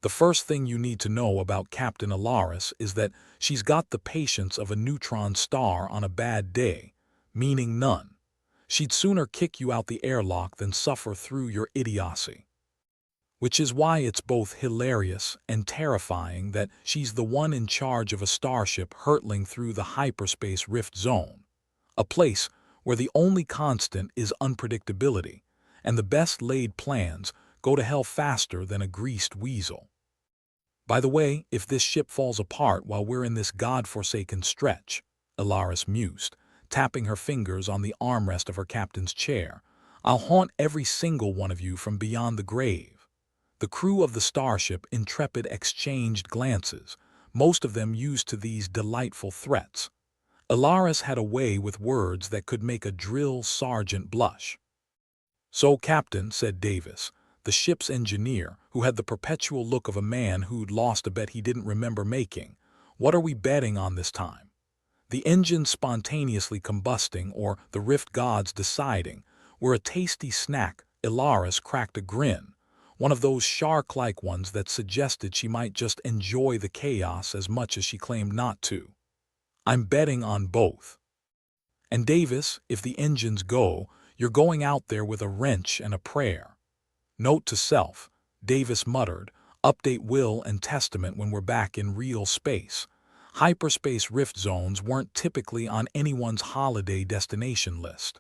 The first thing you need to know about Captain Elarus is that she's got the patience of a neutron star on a bad day, meaning none. She'd sooner kick you out the airlock than suffer through your idiocy. Which is why it's both hilarious and terrifying that she's the one in charge of a starship hurtling through the hyperspace rift zone, a place where the only constant is unpredictability, and the best-laid plans go to hell faster than a greased weasel. By the way, if this ship falls apart while we're in this god-forsaken stretch, Elarus mused, tapping her fingers on the armrest of her captain's chair, I'll haunt every single one of you from beyond the grave. The crew of the starship Intrepid exchanged glances, most of them used to these delightful threats. Elarus had a way with words that could make a drill sergeant blush. "So, Captain," said Davis, the ship's engineer, who had the perpetual look of a man who'd lost a bet he didn't remember making, "what are we betting on this time? The engines spontaneously combusting or the rift gods deciding were a tasty snack." Elarus cracked a grin, one of those shark-like ones that suggested she might just enjoy the chaos as much as she claimed not to. "I'm betting on both. And Davis, if the engines go, you're going out there with a wrench and a prayer." Note to self, Davis muttered, update will and testament when we're back in real space. Hyperspace rift zones weren't typically on anyone's holiday destination list.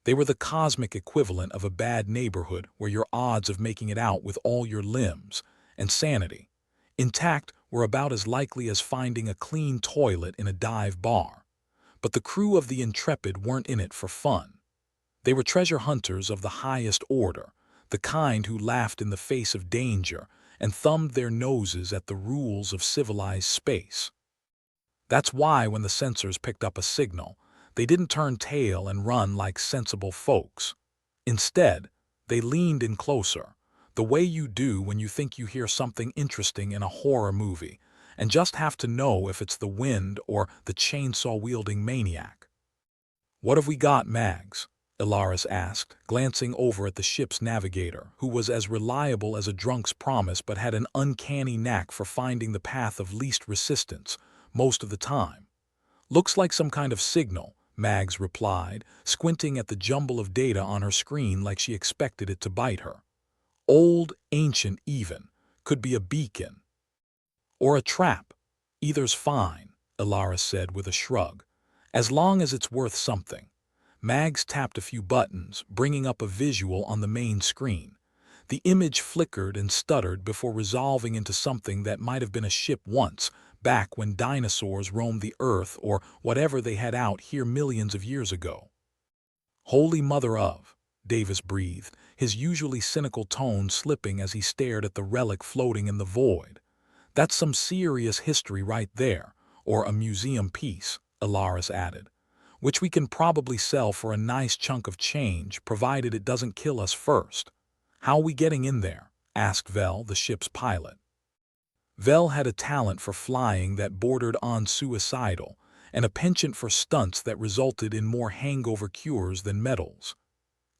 They were the cosmic equivalent of a bad neighborhood where your odds of making it out with all your limbs and sanity intact were about as likely as finding a clean toilet in a dive bar. But the crew of the Intrepid weren't in it for fun. They were treasure hunters of the highest order, the kind who laughed in the face of danger and thumbed their noses at the rules of civilized space. That's why when the sensors picked up a signal, they didn't turn tail and run like sensible folks. Instead, they leaned in closer, the way you do when you think you hear something interesting in a horror movie, and just have to know if it's the wind or the chainsaw-wielding maniac. "What have we got, Mags?" Elarus asked, glancing over at the ship's navigator, who was as reliable as a drunk's promise but had an uncanny knack for finding the path of least resistance most of the time. "Looks like some kind of signal," Mags replied, squinting at the jumble of data on her screen like she expected it to bite her. "Old, ancient even, could be a beacon. Or a trap. Either's fine," Elarus said with a shrug, "as long as it's worth something." Mags tapped a few buttons, bringing up a visual on the main screen. The image flickered and stuttered before resolving into something that might have been a ship once, back when dinosaurs roamed the earth or whatever they had out here millions of years ago. "Holy mother of," Davis breathed, his usually cynical tone slipping as he stared at the relic floating in the void. "That's some serious history right there, or a museum piece," Elarus added, "which we can probably sell for a nice chunk of change, provided it doesn't kill us first." "How we getting in there?" asked Vel, the ship's pilot. Vel had a talent for flying that bordered on suicidal, and a penchant for stunts that resulted in more hangover cures than medals.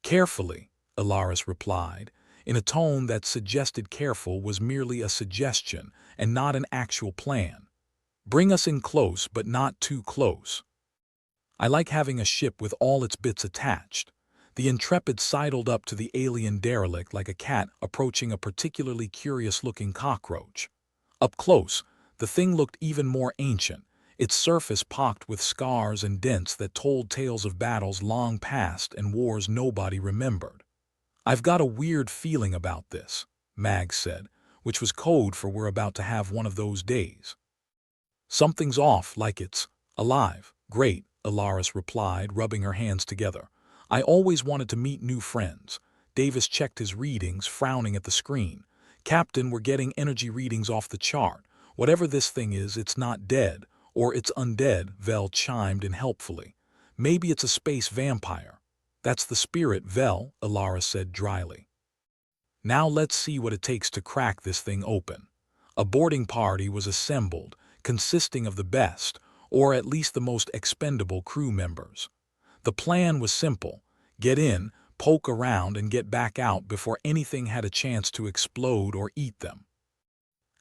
"Carefully," Elarus replied, in a tone that suggested careful was merely a suggestion and not an actual plan. "Bring us in close, but not too close. I like having a ship with all its bits attached." The Intrepid sidled up to the alien derelict like a cat approaching a particularly curious-looking cockroach. Up close, the thing looked even more ancient, its surface pocked with scars and dents that told tales of battles long past and wars nobody remembered. "I've got a weird feeling about this," Mags said, which was code for we're about to have one of those days. "Something's off, like it's alive." "Great," Elarus replied, rubbing her hands together. "I always wanted to meet new friends." Davis checked his readings, frowning at the screen. "Captain, we're getting energy readings off the chart. Whatever this thing is, it's not dead, or it's undead," Vel chimed in helpfully. "Maybe it's a space vampire." "That's the spirit, Vel," Elarus said dryly. "Now let's see what it takes to crack this thing open." A boarding party was assembled, consisting of the best, or at least the most expendable crew members. The plan was simple: get in, poke around, and get back out before anything had a chance to explode or eat them.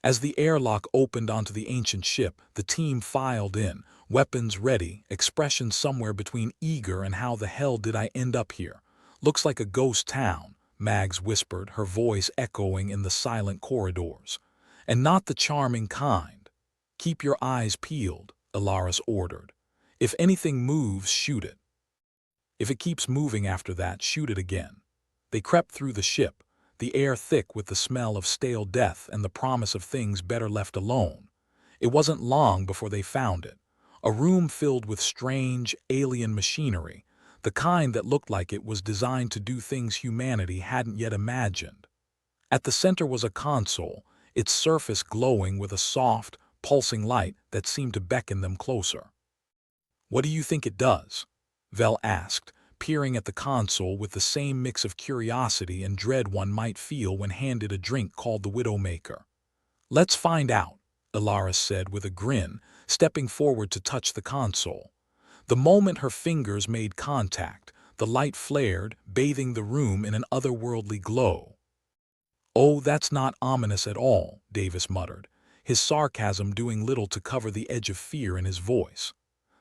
As the airlock opened onto the ancient ship, the team filed in, weapons ready, expressions somewhere between eager and how the hell did I end up here. Looks like a ghost town, Mags whispered, her voice echoing in the silent corridors. And not the charming kind. Keep your eyes peeled, Elarus ordered. If anything moves, shoot it. If it keeps moving after that, shoot it again. They crept through the ship, the air thick with the smell of stale death and the promise of things better left alone. It wasn't long before they found it. A room filled with strange, alien machinery, the kind that looked like it was designed to do things humanity hadn't yet imagined. At the center was a console, its surface glowing with a soft, pulsing light that seemed to beckon them closer. "What do you think it does?" Vel asked, peering at the console with the same mix of curiosity and dread one might feel when handed a drink called the Widowmaker. "Let's find out," Elarus said with a grin, stepping forward to touch the console. The moment her fingers made contact, the light flared, bathing the room in an otherworldly glow. "Oh, that's not ominous at all," Davis muttered, his sarcasm doing little to cover the edge of fear in his voice.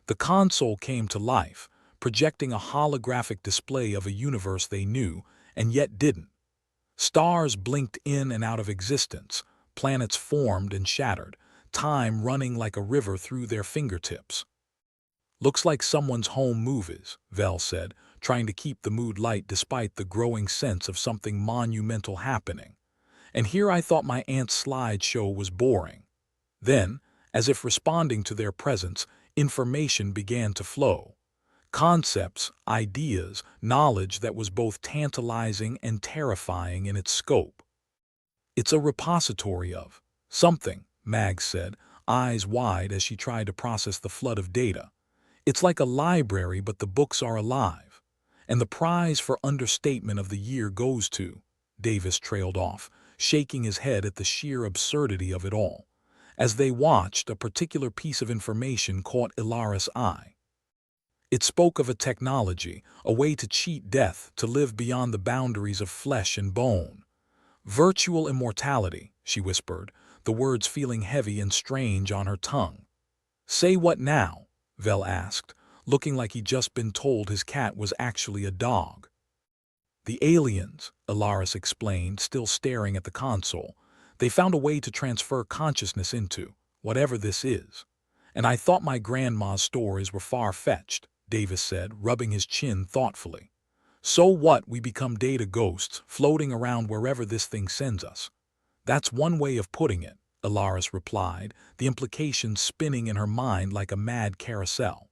The console came to life, projecting a holographic display of a universe they knew, and yet didn't. Stars blinked in and out of existence, planets formed and shattered, time running like a river through their fingertips. "Looks like someone's home movies," Vel said, trying to keep the mood light despite the growing sense of something monumental happening. "And here I thought my aunt's slideshow was boring." Then, as if responding to their presence, information began to flow. Concepts, ideas, knowledge that was both tantalizing and terrifying in its scope. "It's a repository of something," Mags said, eyes wide as she tried to process the flood of data. "It's like a library, but the books are alive. And the prize for understatement of the year goes to," Davis trailed off, shaking his head at the sheer absurdity of it all. As they watched, a particular piece of information caught Elarus' eye. It spoke of a technology, a way to cheat death, to live beyond the boundaries of flesh and bone. "Virtual immortality," she whispered, the words feeling heavy and strange on her tongue. "Say what now?" Vel asked, looking like he'd just been told his cat was actually a dog. "The aliens," Elarus explained, still staring at the console. "They found a way to transfer consciousness into whatever this is. And I thought my grandma's stories were far-fetched," Davis said, rubbing his chin thoughtfully. "So what, we become data ghosts, floating around wherever this thing sends us." "That's one way of putting it," Elarus replied, the implications spinning in her mind like a mad carousel.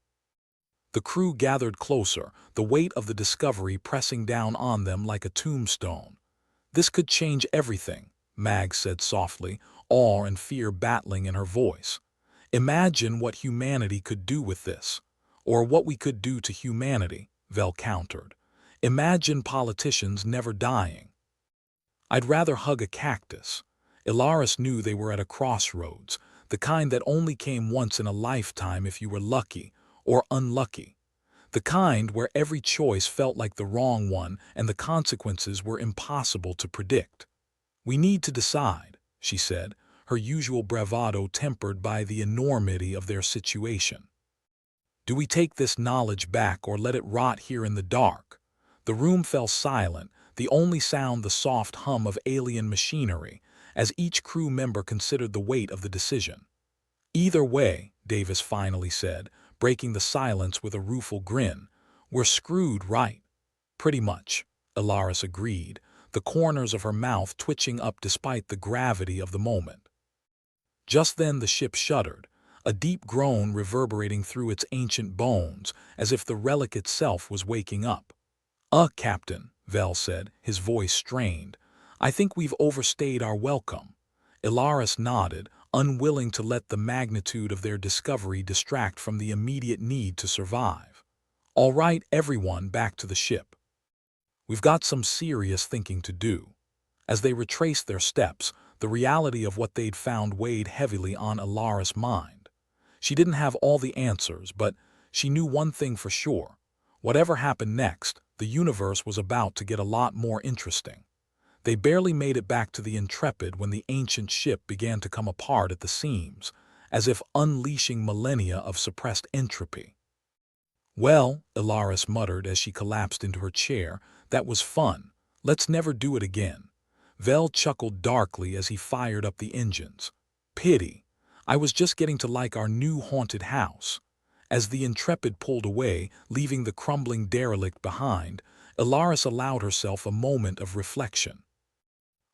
The crew gathered closer, the weight of the discovery pressing down on them like a tombstone. "This could change everything," Mag said softly, awe and fear battling in her voice. "Imagine what humanity could do with this. Or what we could do to humanity," Vel countered. "Imagine politicians never dying." "I'd rather hug a cactus." Elarus knew they were at a crossroads, the kind that only came once in a lifetime if you were lucky or unlucky. The kind where every choice felt like the wrong one and the consequences were impossible to predict. "We need to decide," she said, her usual bravado tempered by the enormity of their situation. "Do we take this knowledge back or let it rot here in the dark?" The room fell silent, the only sound the soft hum of alien machinery, as each crew member considered the weight of the decision. "Either way," Davis finally said, breaking the silence with a rueful grin, "we're screwed, right?" "Pretty much," Elarus agreed, the corners of her mouth twitching up despite the gravity of the moment. Just then the ship shuddered, a deep groan reverberating through its ancient bones, as if the relic itself was waking up. Captain," Vel said, his voice strained. "I think we've overstayed our welcome." Elarus nodded, unwilling to let the magnitude of their discovery distract from the immediate need to survive. "All right, everyone, back to the ship. We've got some serious thinking to do." As they retraced their steps, the reality of what they'd found weighed heavily on Elarus' mind. She didn't have all the answers, but she knew one thing for sure. Whatever happened next, the universe was about to get a lot more interesting. They barely made it back to the Intrepid when the ancient ship began to come apart at the seams, as if unleashing millennia of suppressed entropy. "Well," Elarus muttered as she collapsed into her chair, "that was fun. Let's never do it again." Vel chuckled darkly as he fired up the engines. "Pity. I was just getting to like our new haunted house." As the Intrepid pulled away, leaving the crumbling derelict behind, Elarus allowed herself a moment of reflection.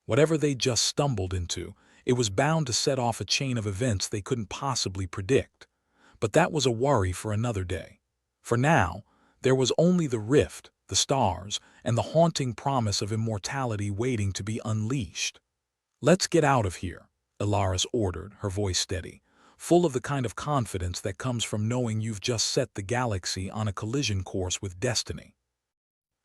Whatever they just stumbled into, it was bound to set off a chain of events they couldn't possibly predict. But that was a worry for another day. For now, there was only the rift, the stars, and the haunting promise of immortality waiting to be unleashed. "Let's get out of here," Elarus ordered, her voice steady, full of the kind of confidence that comes from knowing you've just set the galaxy on a collision course with destiny.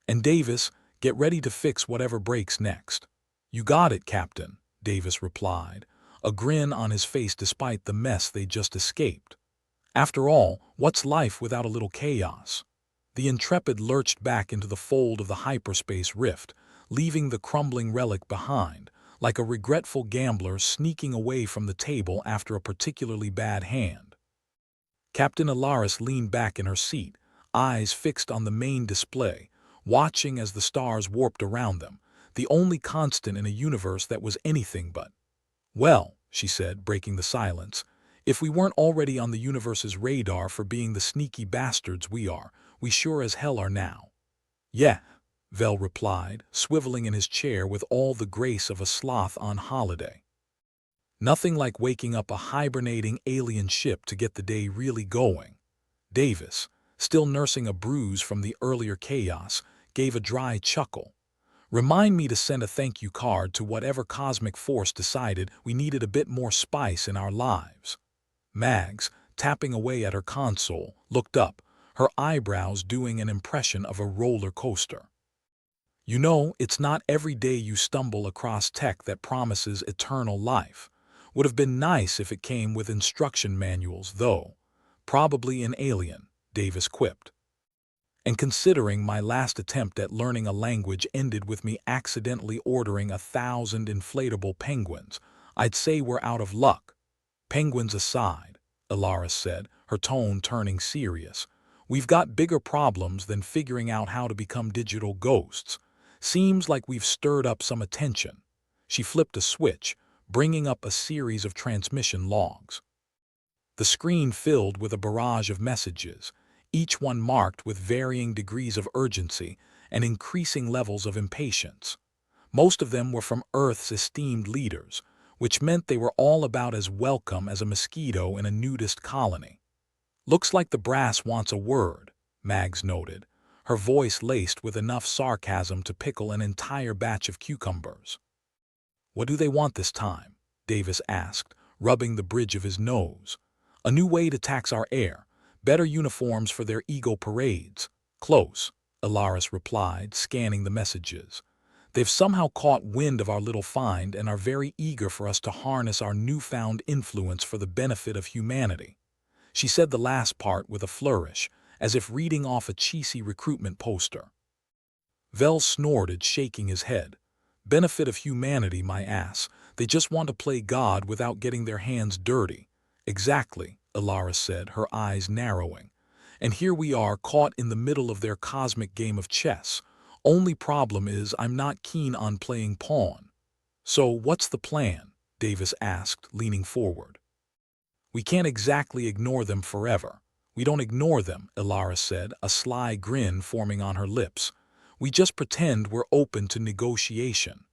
"And Davis, get ready to fix whatever breaks next." "You got it, Captain," Davis replied, a grin on his face despite the mess they'd just escaped. After all, what's life without a little chaos? The Intrepid lurched back into the fold of the hyperspace rift, leaving the crumbling relic behind, like a regretful gambler sneaking away from the table after a particularly bad hand. Captain Elarus leaned back in her seat, eyes fixed on the main display, watching as the stars warped around them, the only constant in a universe that was anything but. "Well," she said, breaking the silence, "if we weren't already on the universe's radar for being the sneaky bastards we are, we sure as hell are now." "Yeah," Vel replied, swiveling in his chair with all the grace of a sloth on holiday. "Nothing like waking up a hibernating alien ship to get the day really going." Davis, still nursing a bruise from the earlier chaos, gave a dry chuckle. "Remind me to send a thank you card to whatever cosmic force decided we needed a bit more spice in our lives." Mags, tapping away at her console, looked up, her eyebrows doing an impression of a roller coaster. "You know, it's not every day you stumble across tech that promises eternal life. Would have been nice if it came with instruction manuals, though. Probably an alien," Davis quipped. "And considering my last attempt at learning a language ended with me accidentally ordering 1,000 inflatable penguins, I'd say we're out of luck." "Penguins aside," Elarus said, her tone turning serious, "we've got bigger problems than figuring out how to become digital ghosts. Seems like we've stirred up some attention." She flipped a switch, bringing up a series of transmission logs. The screen filled with a barrage of messages, each one marked with varying degrees of urgency and increasing levels of impatience. Most of them were from Earth's esteemed leaders, which meant they were all about as welcome as a mosquito in a nudist colony. "Looks like the brass wants a word," Mags noted, her voice laced with enough sarcasm to pickle an entire batch of cucumbers. "What do they want this time?" Davis asked, rubbing the bridge of his nose. "A new way to tax our air, better uniforms for their ego parades." "Close," Elarus replied, scanning the messages. "They've somehow caught wind of our little find and are very eager for us to harness our newfound influence for the benefit of humanity." She said the last part with a flourish, as if reading off a cheesy recruitment poster. Vel snorted, shaking his head. "Benefit of humanity, my ass. They just want to play God without getting their hands dirty." "Exactly," Elarus said, her eyes narrowing. "And here we are caught in the middle of their cosmic game of chess. Only problem is I'm not keen on playing pawn." "So what's the plan?" Davis asked, leaning forward. "We can't exactly ignore them forever." "We don't ignore them," Elarus said, a sly grin forming on her lips. "We just pretend we're open to negotiation."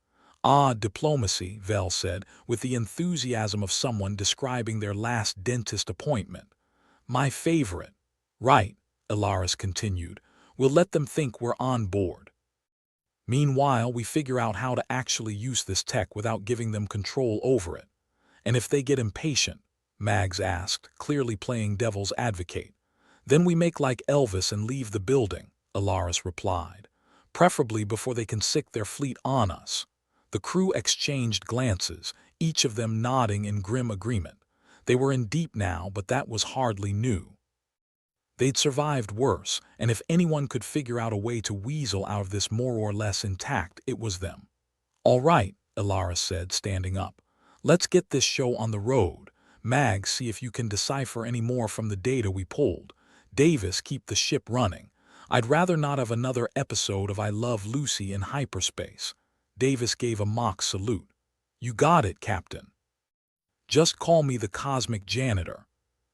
"Ah, diplomacy," Vel said, with the enthusiasm of someone describing their last dentist appointment. "My favorite." "Right," Elarus continued. "We'll let them think we're on board. Meanwhile, we figure out how to actually use this tech without giving them control over it." "And if they get impatient?" Mags asked, clearly playing devil's advocate. "Then we make like Elvis and leave the building," Elarus replied. "Preferably before they can sick their fleet on us." The crew exchanged glances, each of them nodding in grim agreement. They were in deep now, but that was hardly new. They'd survived worse, and if anyone could figure out a way to weasel out of this more or less intact, it was them. All right, Elarus said, standing up. Let's get this show on the road. Mags, see if you can decipher any more from the data we pulled. Davis, keep the ship running. I'd rather not have another episode of I Love Lucy in hyperspace. Davis gave a mock salute. You got it, Captain. Just call me the cosmic janitor.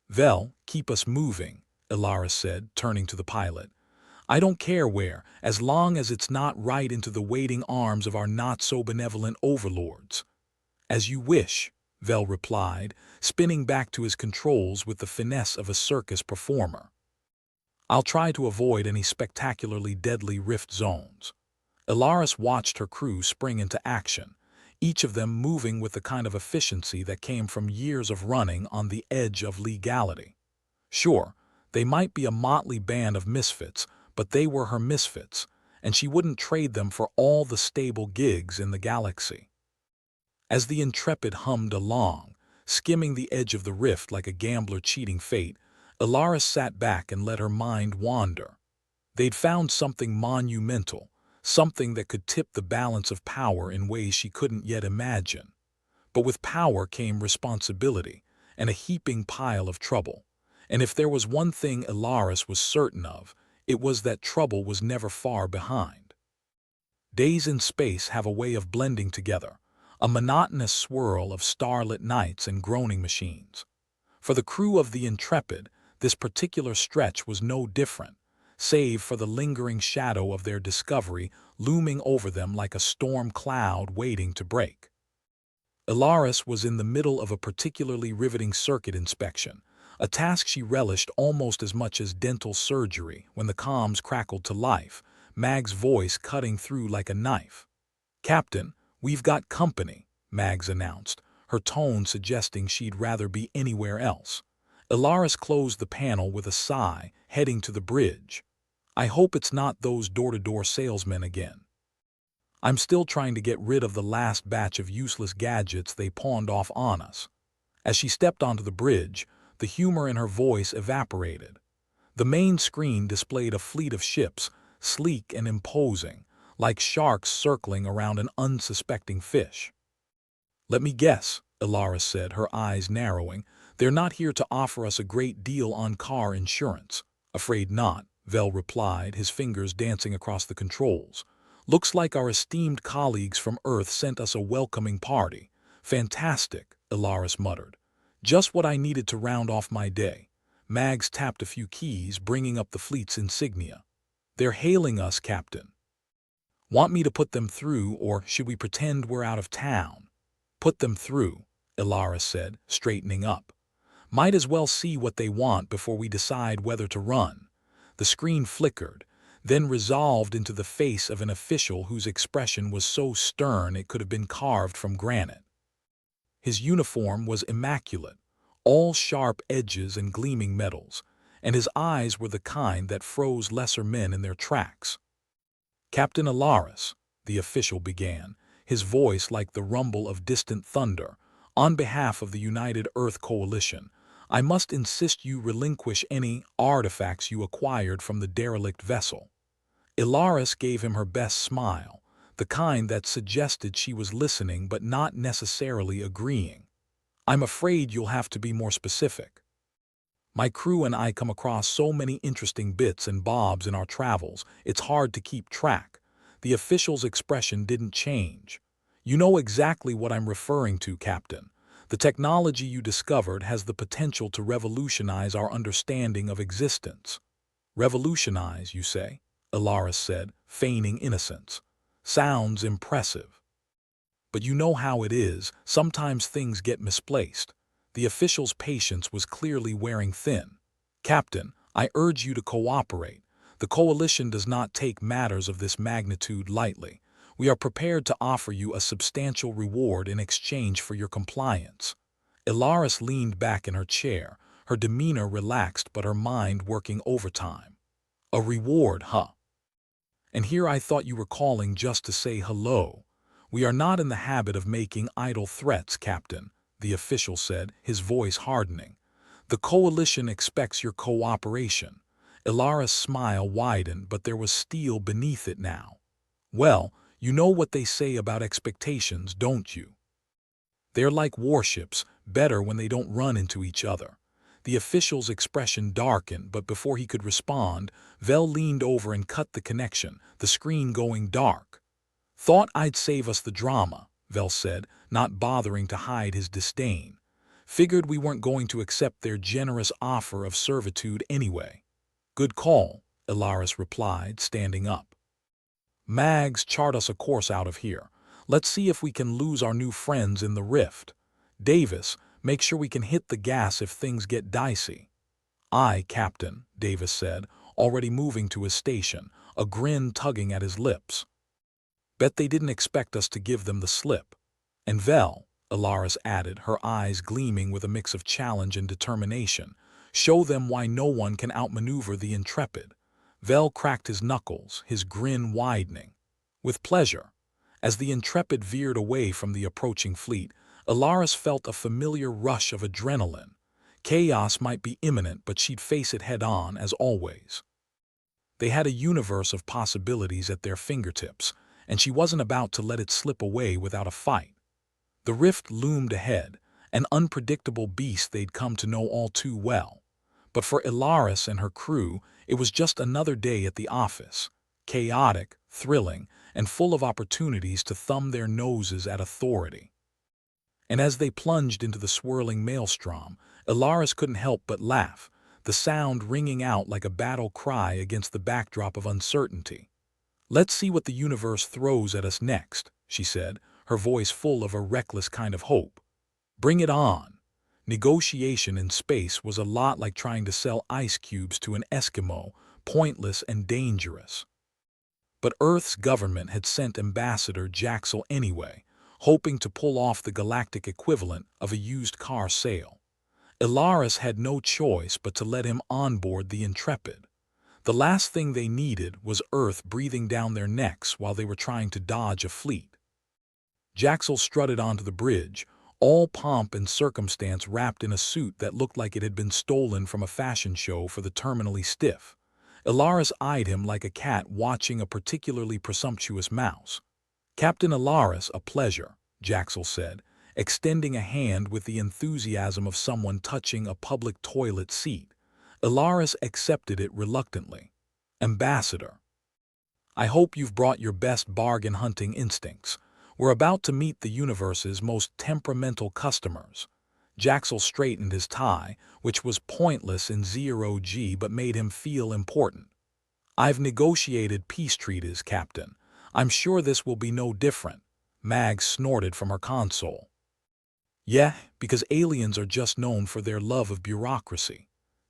Vel, keep us moving, Elarus said, turning to the pilot. I don't care where, as long as it's not right into the waiting arms of our not-so-benevolent overlords. As you wish, Vel replied, spinning back to his controls with the finesse of a circus performer. I'll try to avoid any spectacularly deadly rift zones. Elarus watched her crew spring into action, each of them moving with the kind of efficiency that came from years of running on the edge of legality. Sure, they might be a motley band of misfits, but they were her misfits, and she wouldn't trade them for all the stable gigs in the galaxy. As the Intrepid hummed along, skimming the edge of the rift like a gambler cheating fate, Elarus sat back and let her mind wander. They'd found something monumental, something that could tip the balance of power in ways she couldn't yet imagine. But with power came responsibility and a heaping pile of trouble. And if there was one thing Elarus was certain of, it was that trouble was never far behind. Days in space have a way of blending together, a monotonous swirl of starlit nights and groaning machines. For the crew of the Intrepid, this particular stretch was no different, save for the lingering shadow of their discovery looming over them like a storm cloud waiting to break. Elarus was in the middle of a particularly riveting circuit inspection, a task she relished almost as much as dental surgery, when the comms crackled to life, Mag's voice cutting through like a knife. Captain, we've got company, Mags announced, her tone suggesting she'd rather be anywhere else. Elarus closed the panel with a sigh, heading to the bridge. I hope it's not those door-to-door salesmen again. I'm still trying to get rid of the last batch of useless gadgets they pawned off on us. As she stepped onto the bridge, the humor in her voice evaporated. The main screen displayed a fleet of ships, sleek and imposing, like sharks circling around an unsuspecting fish. Let me guess, Elarus said, her eyes narrowing. They're not here to offer us a great deal on car insurance. Afraid not, Vel replied, his fingers dancing across the controls. Looks like our esteemed colleagues from Earth sent us a welcoming party. Fantastic, Elarus muttered. Just what I needed to round off my day. Mags tapped a few keys, bringing up the fleet's insignia. They're hailing us, Captain. Want me to put them through, or should we pretend we're out of town? Put them through, Elarus said, straightening up. Might as well see what they want before we decide whether to run. The screen flickered, then resolved into the face of an official whose expression was so stern it could have been carved from granite. His uniform was immaculate, all sharp edges and gleaming metals, and his eyes were the kind that froze lesser men in their tracks. Captain Elarus, the official began, his voice like the rumble of distant thunder, on behalf of the United Earth Coalition, I must insist you relinquish any artifacts you acquired from the derelict vessel. Elarus gave him her best smile, the kind that suggested she was listening but not necessarily agreeing. I'm afraid you'll have to be more specific. My crew and I come across so many interesting bits and bobs in our travels, it's hard to keep track. The official's expression didn't change. You know exactly what I'm referring to, Captain. The technology you discovered has the potential to revolutionize our understanding of existence. Revolutionize, you say? Elarus said, feigning innocence. Sounds impressive. But you know how it is, sometimes things get misplaced. The official's patience was clearly wearing thin. Captain, I urge you to cooperate. The Coalition does not take matters of this magnitude lightly. We are prepared to offer you a substantial reward in exchange for your compliance. Elarus leaned back in her chair, her demeanor relaxed but her mind working overtime. A reward, huh? And here I thought you were calling just to say hello. We are not in the habit of making idle threats, Captain, the official said, his voice hardening. The Coalition expects your cooperation. Elarus' smile widened, but there was steel beneath it now. Well, You know what they say about expectations, don't you? They're like warships, better when they don't run into each other. The official's expression darkened, but before he could respond, Vel leaned over and cut the connection, the screen going dark. Thought I'd save us the drama, Vel said, not bothering to hide his disdain. Figured we weren't going to accept their generous offer of servitude anyway. Good call, Elarus replied, standing up. Mags, chart us a course out of here. Let's see if we can lose our new friends in the rift. Davis, make sure we can hit the gas if things get dicey. Aye, Captain, Davis said, already moving to his station, a grin tugging at his lips. Bet they didn't expect us to give them the slip. And Vel, Elarus added, her eyes gleaming with a mix of challenge and determination, show them why no one can outmaneuver the Intrepid. Vel cracked his knuckles, his grin widening. With pleasure. As the Intrepid veered away from the approaching fleet, Elarus felt a familiar rush of adrenaline. Chaos might be imminent, but she'd face it head-on, as always. They had a universe of possibilities at their fingertips, and she wasn't about to let it slip away without a fight. The rift loomed ahead, an unpredictable beast they'd come to know all too well. But for Elarus and her crew, it was just another day at the office, chaotic, thrilling, and full of opportunities to thumb their noses at authority. And as they plunged into the swirling maelstrom, Elarus couldn't help but laugh, the sound ringing out like a battle cry against the backdrop of uncertainty. Let's see what the universe throws at us next, she said, her voice full of a reckless kind of hope. Bring it on. Negotiation in space was a lot like trying to sell ice cubes to an Eskimo, pointless and dangerous. But Earth's government had sent Ambassador Jaxel anyway, hoping to pull off the galactic equivalent of a used car sale. Elarus had no choice but to let him onboard the Intrepid. The last thing they needed was Earth breathing down their necks while they were trying to dodge a fleet. Jaxel strutted onto the bridge, all pomp and circumstance wrapped in a suit that looked like it had been stolen from a fashion show for the terminally stiff. Elarus eyed him like a cat watching a particularly presumptuous mouse. Captain Elarus, a pleasure, Jaxel said, extending a hand with the enthusiasm of someone touching a public toilet seat. Elarus accepted it reluctantly. Ambassador. I hope you've brought your best bargain-hunting instincts. We're about to meet the universe's most temperamental customers. Jaxel straightened his tie, which was pointless in zero-G but made him feel important. I've negotiated peace treaties, Captain. I'm sure this will be no different. Mag snorted from her console. Yeah, because aliens are just known for their love of bureaucracy.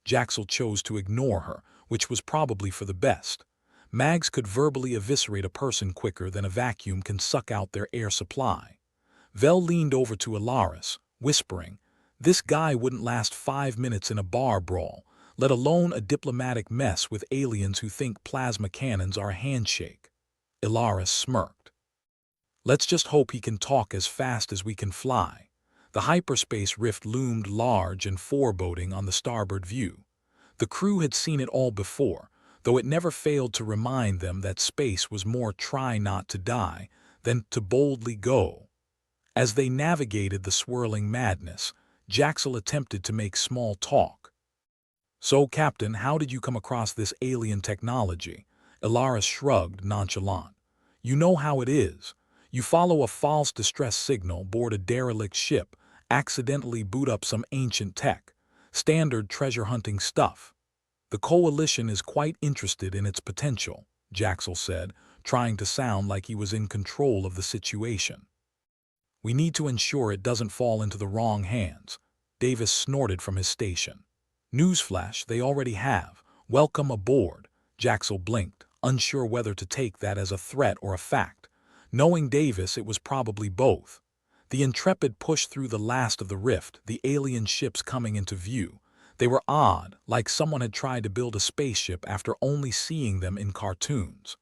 Jaxel chose to ignore her, which was probably for the best. Mags could verbally eviscerate a person quicker than a vacuum can suck out their air supply. Vel leaned over to Elarus, whispering, "This guy wouldn't last 5 minutes in a bar brawl, let alone a diplomatic mess with aliens who think plasma cannons are a handshake." Elarus smirked. "Let's just hope he can talk as fast as we can fly." The hyperspace rift loomed large and foreboding on the starboard view. The crew had seen it all before, though it never failed to remind them that space was more try not to die than to boldly go. As they navigated the swirling madness, Jaxel attempted to make small talk. "So, Captain, how did you come across this alien technology?" Elarus shrugged, nonchalant. "You know how it is. You follow a false distress signal, board a derelict ship, accidentally boot up some ancient tech. Standard treasure-hunting stuff. The Coalition is quite interested in its potential," Jaxel said, trying to sound like he was in control of the situation. "We need to ensure it doesn't fall into the wrong hands." Davis snorted from his station. "Newsflash, they already have. Welcome aboard." Jaxel blinked, unsure whether to take that as a threat or a fact. Knowing Davis, it was probably both. The Intrepid pushed through the last of the rift, the alien ships coming into view. They were odd, like someone had tried to build a spaceship after only seeing them in cartoons.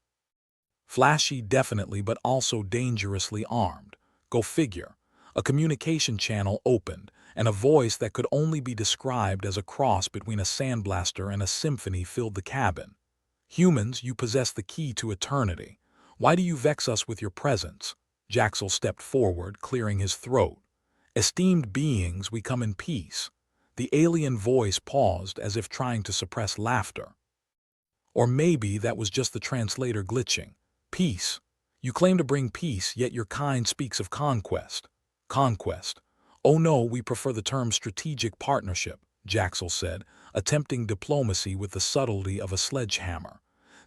Flashy definitely, but also dangerously armed. Go figure. A communication channel opened, and a voice that could only be described as a cross between a sandblaster and a symphony filled the cabin. "Humans, you possess the key to eternity. Why do you vex us with your presence? Jaxel stepped forward, clearing his throat. Esteemed beings, we come in peace. The alien voice paused as if trying to suppress laughter. Or maybe that was just the translator glitching. Peace. You claim to bring peace, yet your kind speaks of conquest. Conquest. Oh no, we prefer the term strategic partnership, Jaxel said, attempting diplomacy with the subtlety of a sledgehammer.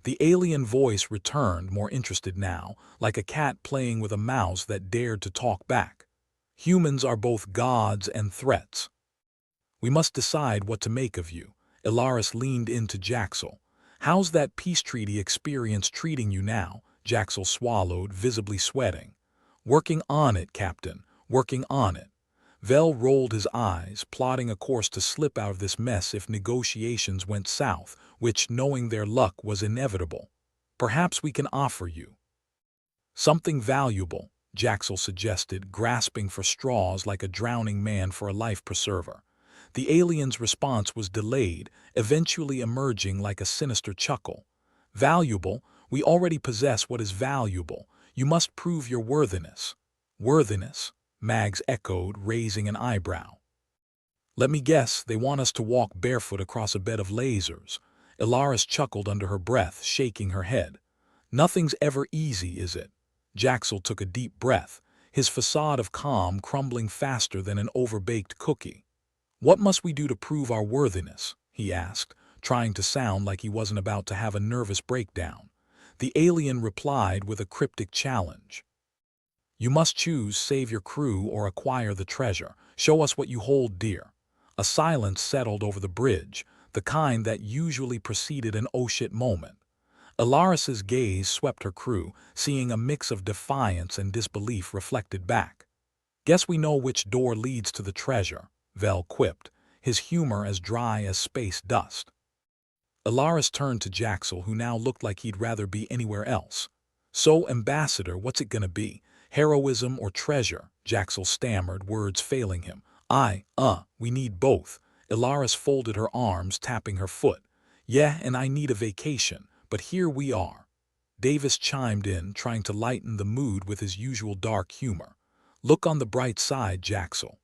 The alien voice returned, more interested now, like a cat playing with a mouse that dared to talk back. Humans are both gods and threats. We must decide what to make of you. Elarus leaned into Jaxel. How's that peace treaty experience treating you now? Jaxel swallowed, visibly sweating. Working on it, Captain. Working on it. Vel rolled his eyes, plotting a course to slip out of this mess if negotiations went south, which, knowing their luck, was inevitable. Perhaps we can offer you something valuable, Jaxel suggested, grasping for straws like a drowning man for a life preserver. The alien's response was delayed, eventually emerging like a sinister chuckle. Valuable? We already possess what is valuable. You must prove your worthiness. Worthiness? Mags echoed, raising an eyebrow. Let me guess, they want us to walk barefoot across a bed of lasers. Elarus chuckled under her breath, shaking her head. Nothing's ever easy, is it? Jaxel took a deep breath, his facade of calm crumbling faster than an overbaked cookie. What must we do to prove our worthiness? He asked, trying to sound like he wasn't about to have a nervous breakdown. The alien replied with a cryptic challenge. You must choose, save your crew or acquire the treasure. Show us what you hold dear. A silence settled over the bridge, the kind that usually preceded an oh shit moment. Elarus's gaze swept her crew, seeing a mix of defiance and disbelief reflected back. Guess we know which door leads to the treasure, Vel quipped, his humor as dry as space dust. Elarus turned to Jaxel, who now looked like he'd rather be anywhere else. So, Ambassador, what's it gonna be? Heroism or treasure? Jaxel stammered, words failing him. We need both. Elarus folded her arms, tapping her foot. Yeah, and I need a vacation, but here we are. Davis chimed in, trying to lighten the mood with his usual dark humor. Look on the bright side, Jaxel.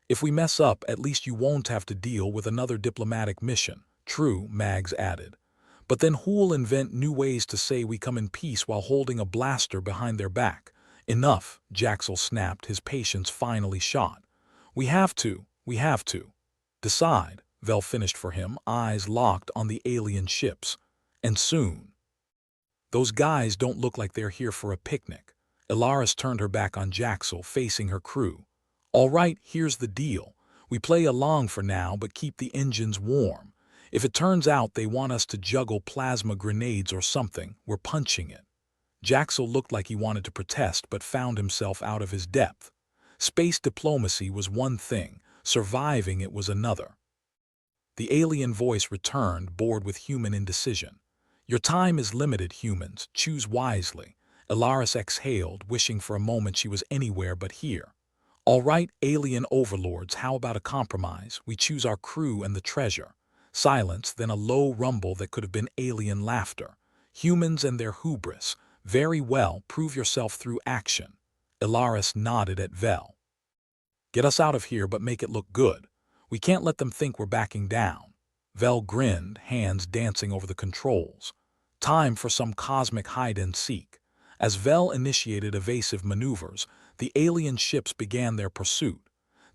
If we mess up, at least you won't have to deal with another diplomatic mission. True, Mags added. But then who'll invent new ways to say we come in peace while holding a blaster behind their back? Enough, Jaxel snapped, his patience finally shot. We have to. Decide, Vel finished for him, eyes locked on the alien ships. And soon. Those guys don't look like they're here for a picnic. Elarus turned her back on Jaxel, facing her crew. All right, here's the deal. We play along for now, but keep the engines warm. If it turns out they want us to juggle plasma grenades or something, we're punching it. Jaxel looked like he wanted to protest but found himself out of his depth. Space diplomacy was one thing, surviving it was another. The alien voice returned, bored with human indecision. Your time is limited, humans. Choose wisely. Elarus exhaled, wishing for a moment she was anywhere but here. All right, alien overlords, how about a compromise? We choose our crew and the treasure. Silence, then a low rumble that could have been alien laughter. Humans and their hubris. Very well, prove yourself through action. Elarus nodded at Vel. Get us out of here, but make it look good. We can't let them think we're backing down. Vel grinned, hands dancing over the controls. Time for some cosmic hide-and-seek. As Vel initiated evasive maneuvers, the alien ships began their pursuit.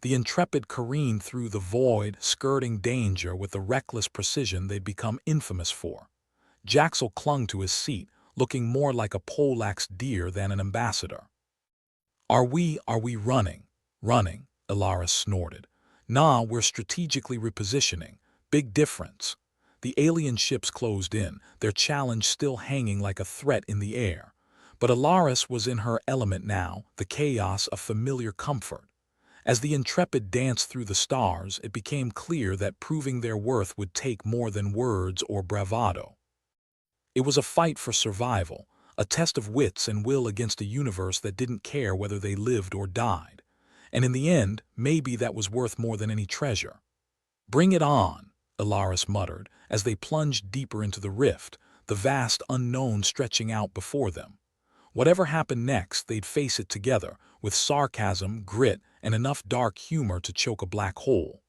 The Intrepid careened through the void, skirting danger with the reckless precision they'd become infamous for. Jaxel clung to his seat, looking more like a poleaxe deer than an ambassador. Are we running? Running, Elarus snorted. Nah, we're strategically repositioning. Big difference. The alien ships closed in, their challenge still hanging like a threat in the air. But Elarus was in her element now, the chaos of familiar comfort. As the Intrepid danced through the stars, it became clear that proving their worth would take more than words or bravado. It was a fight for survival, a test of wits and will against a universe that didn't care whether they lived or died. And in the end, maybe that was worth more than any treasure. Bring it on, Elarus muttered, as they plunged deeper into the rift, the vast unknown stretching out before them. Whatever happened next, they'd face it together, with sarcasm, grit, and enough dark humor to choke a black hole.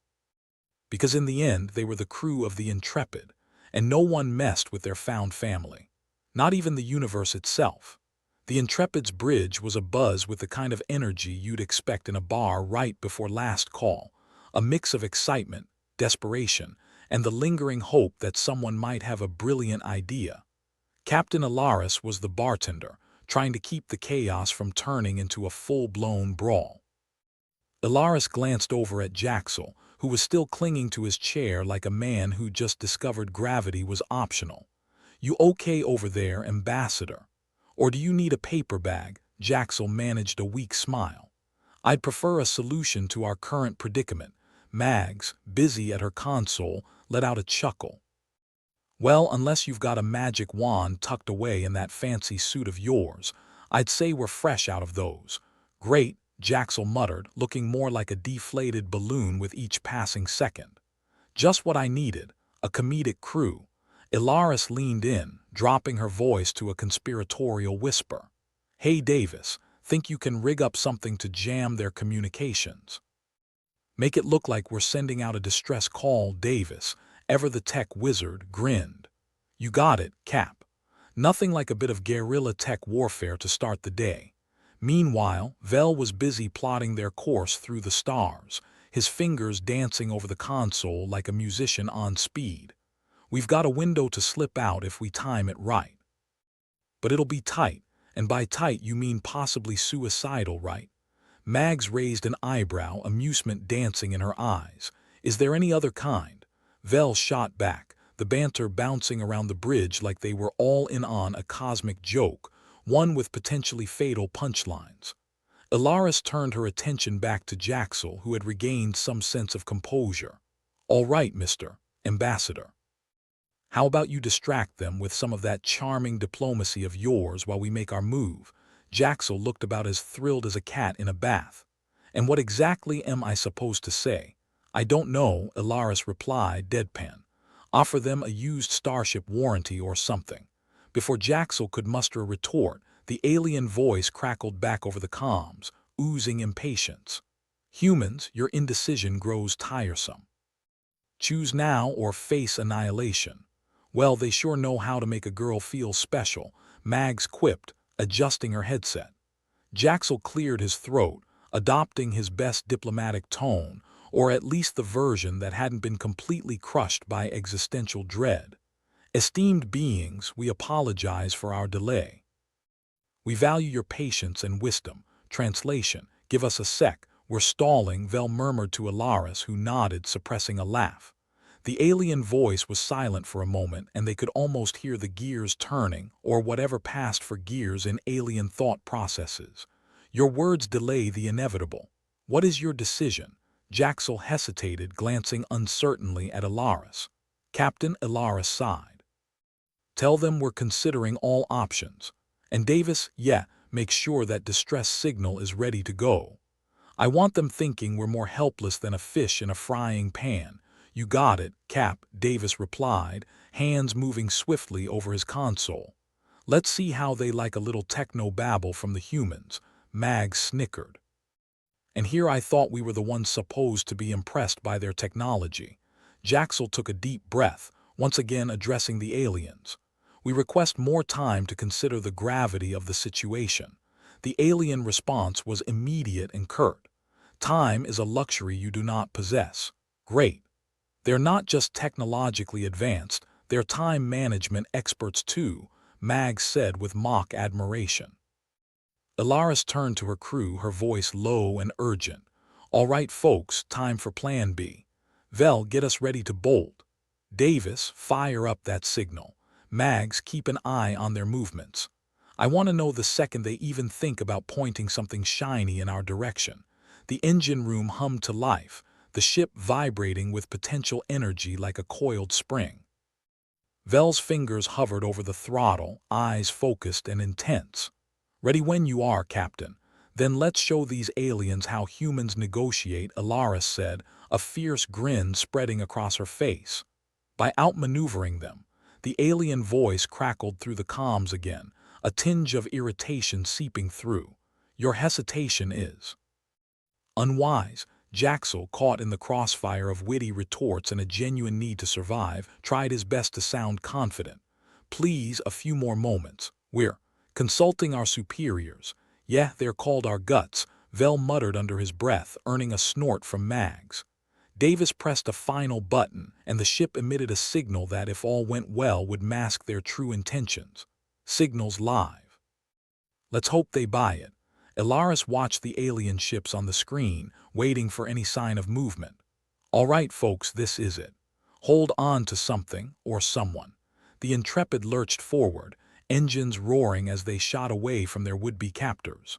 Because in the end, they were the crew of the Intrepid, and no one messed with their found family. Not even the universe itself. The Intrepid's bridge was abuzz with the kind of energy you'd expect in a bar right before last call, a mix of excitement, desperation, and the lingering hope that someone might have a brilliant idea. Captain Elarus was the bartender, trying to keep the chaos from turning into a full-blown brawl. Elarus glanced over at Jaxel, who was still clinging to his chair like a man who just discovered gravity was optional. "You okay over there, Ambassador? Or do you need a paper bag?" Jaxel managed a weak smile. "I'd prefer a solution to our current predicament." Mags, busy at her console, let out a chuckle. "Well, unless you've got a magic wand tucked away in that fancy suit of yours, I'd say we're fresh out of those." "Great," Jaxel muttered, looking more like a deflated balloon with each passing second. "Just what I needed, a comedic crew." Elarus leaned in, dropping her voice to a conspiratorial whisper. "Hey Davis, think you can rig up something to jam their communications? Make it look like we're sending out a distress call." Davis, ever the tech wizard, grinned. "You got it, Cap. Nothing like a bit of guerrilla tech warfare to start the day." Meanwhile, Vel was busy plotting their course through the stars, his fingers dancing over the console like a musician on speed. "We've got a window to slip out if we time it right. But it'll be tight, and by tight you mean possibly suicidal, right?" Mags raised an eyebrow, amusement dancing in her eyes. "Is there any other kind?" Vel shot back, the banter bouncing around the bridge like they were all in on a cosmic joke, one with potentially fatal punchlines. Elarus turned her attention back to Jaxel, who had regained some sense of composure. "All right, Mr. Ambassador. How about you distract them with some of that charming diplomacy of yours while we make our move?" Jaxel looked about as thrilled as a cat in a bath. "And what exactly am I supposed to say?" "I don't know," Elarus replied, deadpan. "Offer them a used starship warranty or something." Before Jaxel could muster a retort, the alien voice crackled back over the comms, oozing impatience. "Humans, your indecision grows tiresome. Choose now or face annihilation." "Well, they sure know how to make a girl feel special," Mags quipped, adjusting her headset. Jaxel cleared his throat, adopting his best diplomatic tone, or at least the version that hadn't been completely crushed by existential dread. "Esteemed beings, we apologize for our delay. We value your patience and wisdom." Translation: "Give us a sec, we're stalling," Vel murmured to Elarus, who nodded, suppressing a laugh. The alien voice was silent for a moment, and they could almost hear the gears turning, or whatever passed for gears in alien thought processes. "Your words delay the inevitable. What is your decision?" Jaxel hesitated, glancing uncertainly at Elarus. Captain Elarus sighed. "Tell them we're considering all options. And Davis, yeah, make sure that distress signal is ready to go. I want them thinking we're more helpless than a fish in a frying pan." "You got it, Cap," Davis replied, hands moving swiftly over his console. "Let's see how they like a little techno-babble from the humans." Mags snickered. "And here I thought we were the ones supposed to be impressed by their technology." Jaxel took a deep breath, once again addressing the aliens. "We request more time to consider the gravity of the situation." The alien response was immediate and curt. "Time is a luxury you do not possess." "Great. They're not just technologically advanced, they're time management experts too," Mags said with mock admiration. Elarus turned to her crew, her voice low and urgent. "All right, folks, time for Plan B. Vel, get us ready to bolt. Davis, fire up that signal. Mags, keep an eye on their movements. I want to know the second they even think about pointing something shiny in our direction." The engine room hummed to life, the ship vibrating with potential energy like a coiled spring. Vel's fingers hovered over the throttle, eyes focused and intense. "Ready when you are, Captain. Then let's show these aliens how humans negotiate," Elarus said, a fierce grin spreading across her face. "By outmaneuvering them." The alien voice crackled through the comms again, a tinge of irritation seeping through. Your hesitation is unwise. Jaxel, caught in the crossfire of witty retorts and a genuine need to survive, tried his best to sound confident. Please, a few more moments. We're consulting our superiors. Yeah, they're called our guts, Vel muttered under his breath, earning a snort from Mags. Davis pressed a final button, and the ship emitted a signal that, if all went well, would mask their true intentions. Signals live. Let's hope they buy it. Elarus watched the alien ships on the screen, waiting for any sign of movement. All right, folks, this is it. Hold on to something or someone. The Intrepid lurched forward, engines roaring as they shot away from their would-be captors.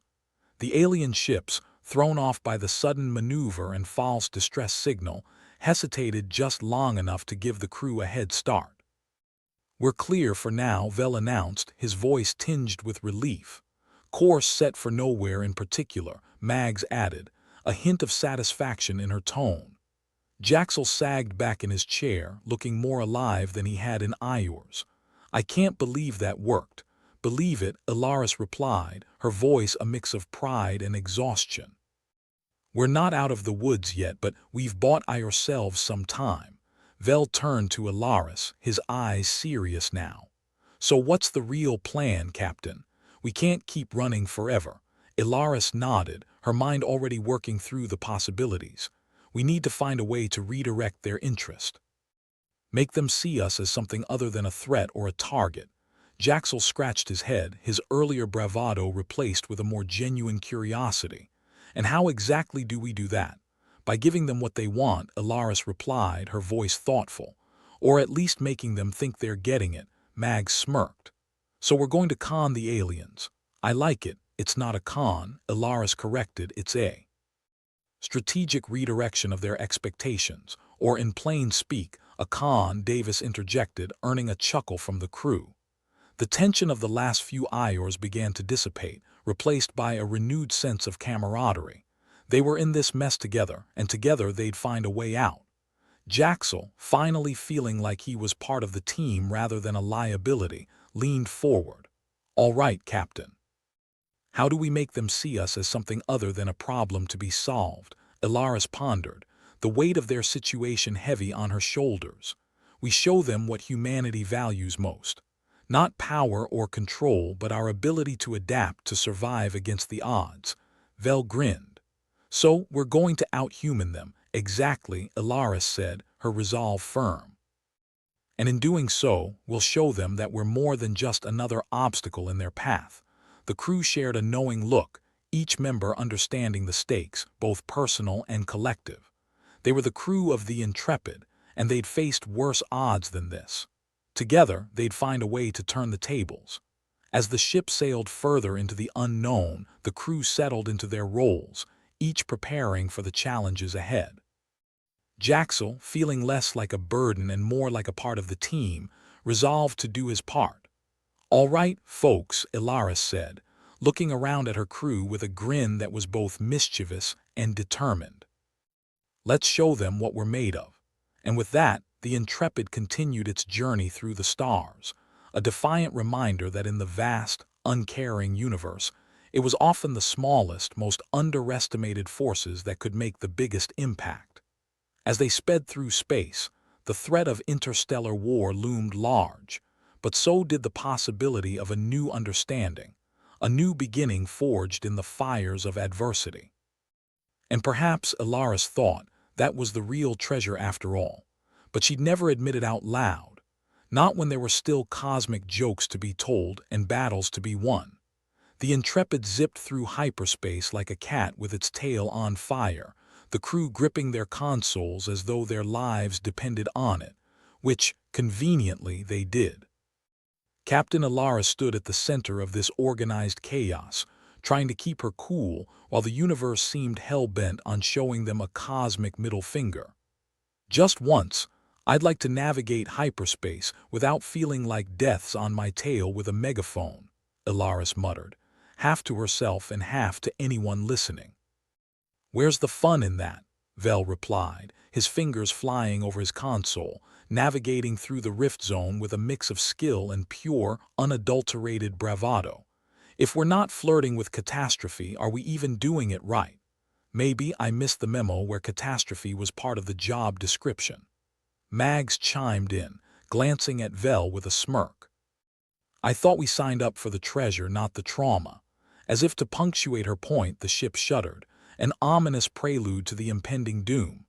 The alien ships, thrown off by the sudden maneuver and false distress signal, hesitated just long enough to give the crew a head start. We're clear for now, Vel announced, his voice tinged with relief. Course set for nowhere in particular, Mags added, a hint of satisfaction in her tone. Jaxel sagged back in his chair, looking more alive than he had in Ior's. I can't believe that worked. Believe it, Elarus replied, her voice a mix of pride and exhaustion. We're not out of the woods yet, but we've bought ourselves some time. Vel turned to Elarus, his eyes serious now. So what's the real plan, Captain? We can't keep running forever. Elarus nodded, her mind already working through the possibilities. We need to find a way to redirect their interest. Make them see us as something other than a threat or a target. Jaxel scratched his head, his earlier bravado replaced with a more genuine curiosity. And how exactly do we do that? By giving them what they want, Elarus replied, her voice thoughtful. Or at least making them think they're getting it, Mag smirked. So we're going to con the aliens. I like it. It's not a con, Elarus corrected, it's a strategic redirection of their expectations, or in plain speak, a con, Davis interjected, earning a chuckle from the crew. The tension of the last few hours began to dissipate, replaced by a renewed sense of camaraderie. They were in this mess together, and together they'd find a way out. Jaxel, finally feeling like he was part of the team rather than a liability, leaned forward. All right, Captain. How do we make them see us as something other than a problem to be solved? Elarus pondered, the weight of their situation heavy on her shoulders. We show them what humanity values most. Not power or control, but our ability to adapt to survive against the odds. Vel grinned. So we're going to outhuman them. Exactly, Elarus said, her resolve firm. And in doing so, we'll show them that we're more than just another obstacle in their path. The crew shared a knowing look, each member understanding the stakes, both personal and collective. They were the crew of the Intrepid, and they'd faced worse odds than this. Together, they'd find a way to turn the tables. As the ship sailed further into the unknown, the crew settled into their roles, each preparing for the challenges ahead. Jaxel, feeling less like a burden and more like a part of the team, resolved to do his part. All right, folks, Elarus said, looking around at her crew with a grin that was both mischievous and determined. Let's show them what we're made of. And with that, the Intrepid continued its journey through the stars, a defiant reminder that in the vast, uncaring universe, it was often the smallest, most underestimated forces that could make the biggest impact. As they sped through space, the threat of interstellar war loomed large, but so did the possibility of a new understanding, a new beginning forged in the fires of adversity. And perhaps, Elarus thought, that was the real treasure after all. But she'd never admit it out loud, not when there were still cosmic jokes to be told and battles to be won. The Intrepid zipped through hyperspace like a cat with its tail on fire, the crew gripping their consoles as though their lives depended on it, which, conveniently, they did. Captain Elarus stood at the center of this organized chaos, trying to keep her cool while the universe seemed hell-bent on showing them a cosmic middle finger. Just once, I'd like to navigate hyperspace without feeling like death's on my tail with a megaphone, Elarus muttered, half to herself and half to anyone listening. Where's the fun in that? Vel replied, his fingers flying over his console, navigating through the rift zone with a mix of skill and pure, unadulterated bravado. If we're not flirting with catastrophe, are we even doing it right? Maybe I missed the memo where catastrophe was part of the job description. Mags chimed in, glancing at Vel with a smirk. I thought we signed up for the treasure, not the trauma. As if to punctuate her point, the ship shuddered, an ominous prelude to the impending doom.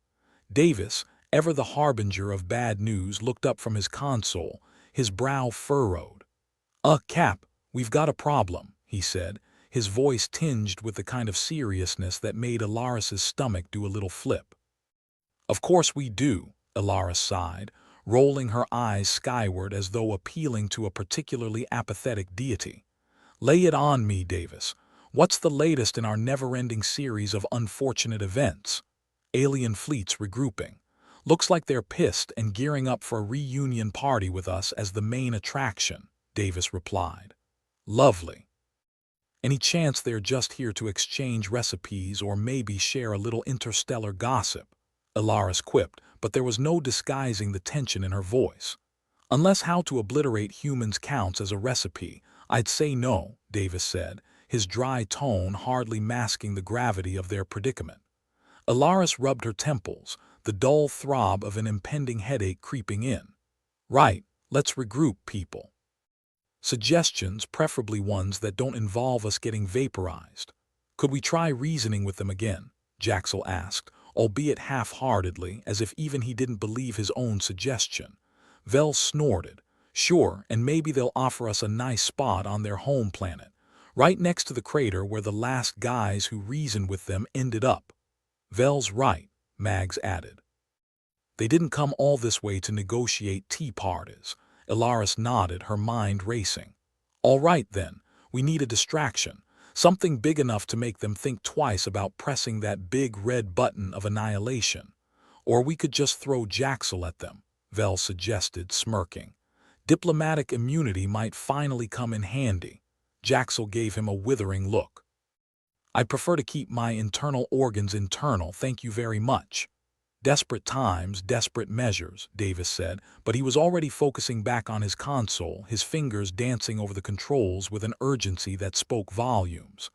Davis, ever the harbinger of bad news, looked up from his console, his brow furrowed. Cap, we've got a problem," he said, his voice tinged with the kind of seriousness that made Elarus's stomach do a little flip. "Of course we do," Elarus sighed, rolling her eyes skyward as though appealing to a particularly apathetic deity. "Lay it on me, Davis. What's the latest in our never-ending series of unfortunate events? Alien fleets regrouping. Looks like they're pissed and gearing up for a reunion party with us as the main attraction," Davis replied. "Lovely. Any chance they're just here to exchange recipes or maybe share a little interstellar gossip?" Elarus quipped, but there was no disguising the tension in her voice. "Unless how to obliterate humans counts as a recipe, I'd say no," Davis said, his dry tone hardly masking the gravity of their predicament. Elarus rubbed her temples, the dull throb of an impending headache creeping in. "Right, let's regroup, people. Suggestions, preferably ones that don't involve us getting vaporized. Could we try reasoning with them again?" Jaxel asked, albeit half-heartedly, as if even he didn't believe his own suggestion. Vel snorted. "Sure, and maybe they'll offer us a nice spot on their home planet, right next to the crater where the last guys who reasoned with them ended up." "Vel's right," Mags added. "They didn't come all this way to negotiate tea parties." Elarus nodded, her mind racing. "All right, then. We need a distraction. Something big enough to make them think twice about pressing that big red button of annihilation. Or we could just throw Jaxel at them," Vel suggested, smirking. "Diplomatic immunity might finally come in handy." Jaxel gave him a withering look. "I prefer to keep my internal organs internal, thank you very much." "Desperate times, desperate measures," Davis said, but he was already focusing back on his console, his fingers dancing over the controls with an urgency that spoke volumes.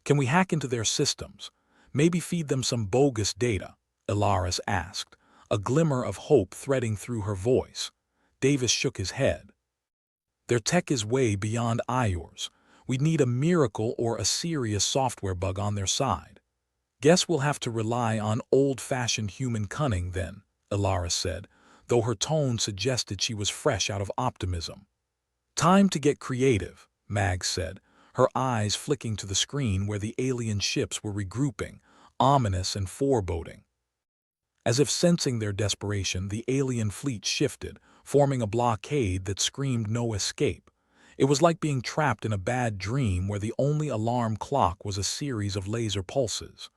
"Can we hack into their systems? Maybe feed them some bogus data?" Elarus asked, a glimmer of hope threading through her voice. Davis shook his head. "Their tech is way beyond ours. We'd need a miracle or a serious software bug on their side." "Guess we'll have to rely on old-fashioned human cunning then," Elarus said, though her tone suggested she was fresh out of optimism. "Time to get creative," Mags said, her eyes flicking to the screen where the alien ships were regrouping, ominous and foreboding. As if sensing their desperation, the alien fleet shifted, forming a blockade that screamed no escape. It was like being trapped in a bad dream where the only alarm clock was a series of laser pulses.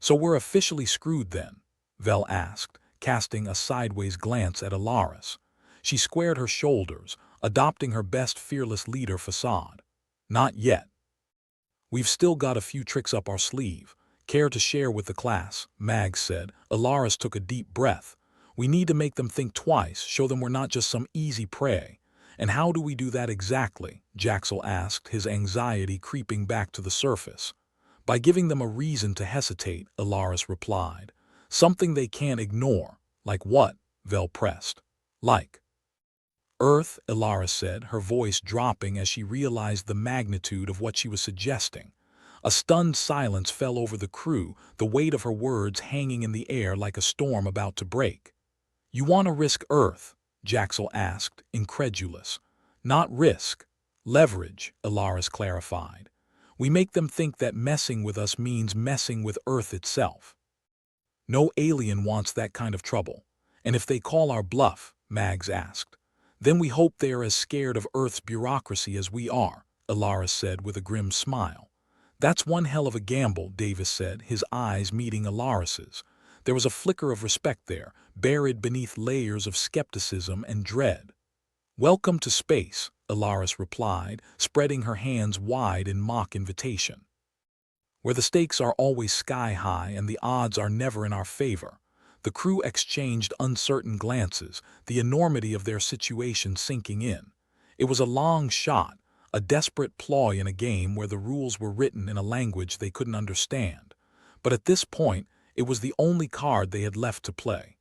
"So we're officially screwed then?" Vel asked, casting a sideways glance at Elarus. She squared her shoulders, adopting her best fearless leader facade. "Not yet. We've still got a few tricks up our sleeve. Care to share with the class?" Mags said. Elarus took a deep breath. "We need to make them think twice, show them we're not just some easy prey." "And how do we do that exactly?" Jaxel asked, his anxiety creeping back to the surface. "By giving them a reason to hesitate," Elarus replied. "Something they can't ignore." "Like what?" Vel pressed. "Like Earth," Elarus said, her voice dropping as she realized the magnitude of what she was suggesting. A stunned silence fell over the crew, the weight of her words hanging in the air like a storm about to break. "You want to risk Earth?" Jaxel asked, incredulous. "Not risk. Leverage," Elarus clarified. "We make them think that messing with us means messing with Earth itself. No alien wants that kind of trouble. And if they call our bluff," Mags asked, "then we hope they are as scared of Earth's bureaucracy as we are," Elarus said with a grim smile. "That's one hell of a gamble," Davis said, his eyes meeting Elarus's. There was a flicker of respect there, buried beneath layers of skepticism and dread. "Welcome to space," Elarus replied, spreading her hands wide in mock invitation. where the stakes are always sky high and the odds are never in our favor. The crew exchanged uncertain glances, the enormity of their situation sinking in. It was a long shot, a desperate ploy in a game where the rules were written in a language they couldn't understand. But at this point, it was the only card they had left to play.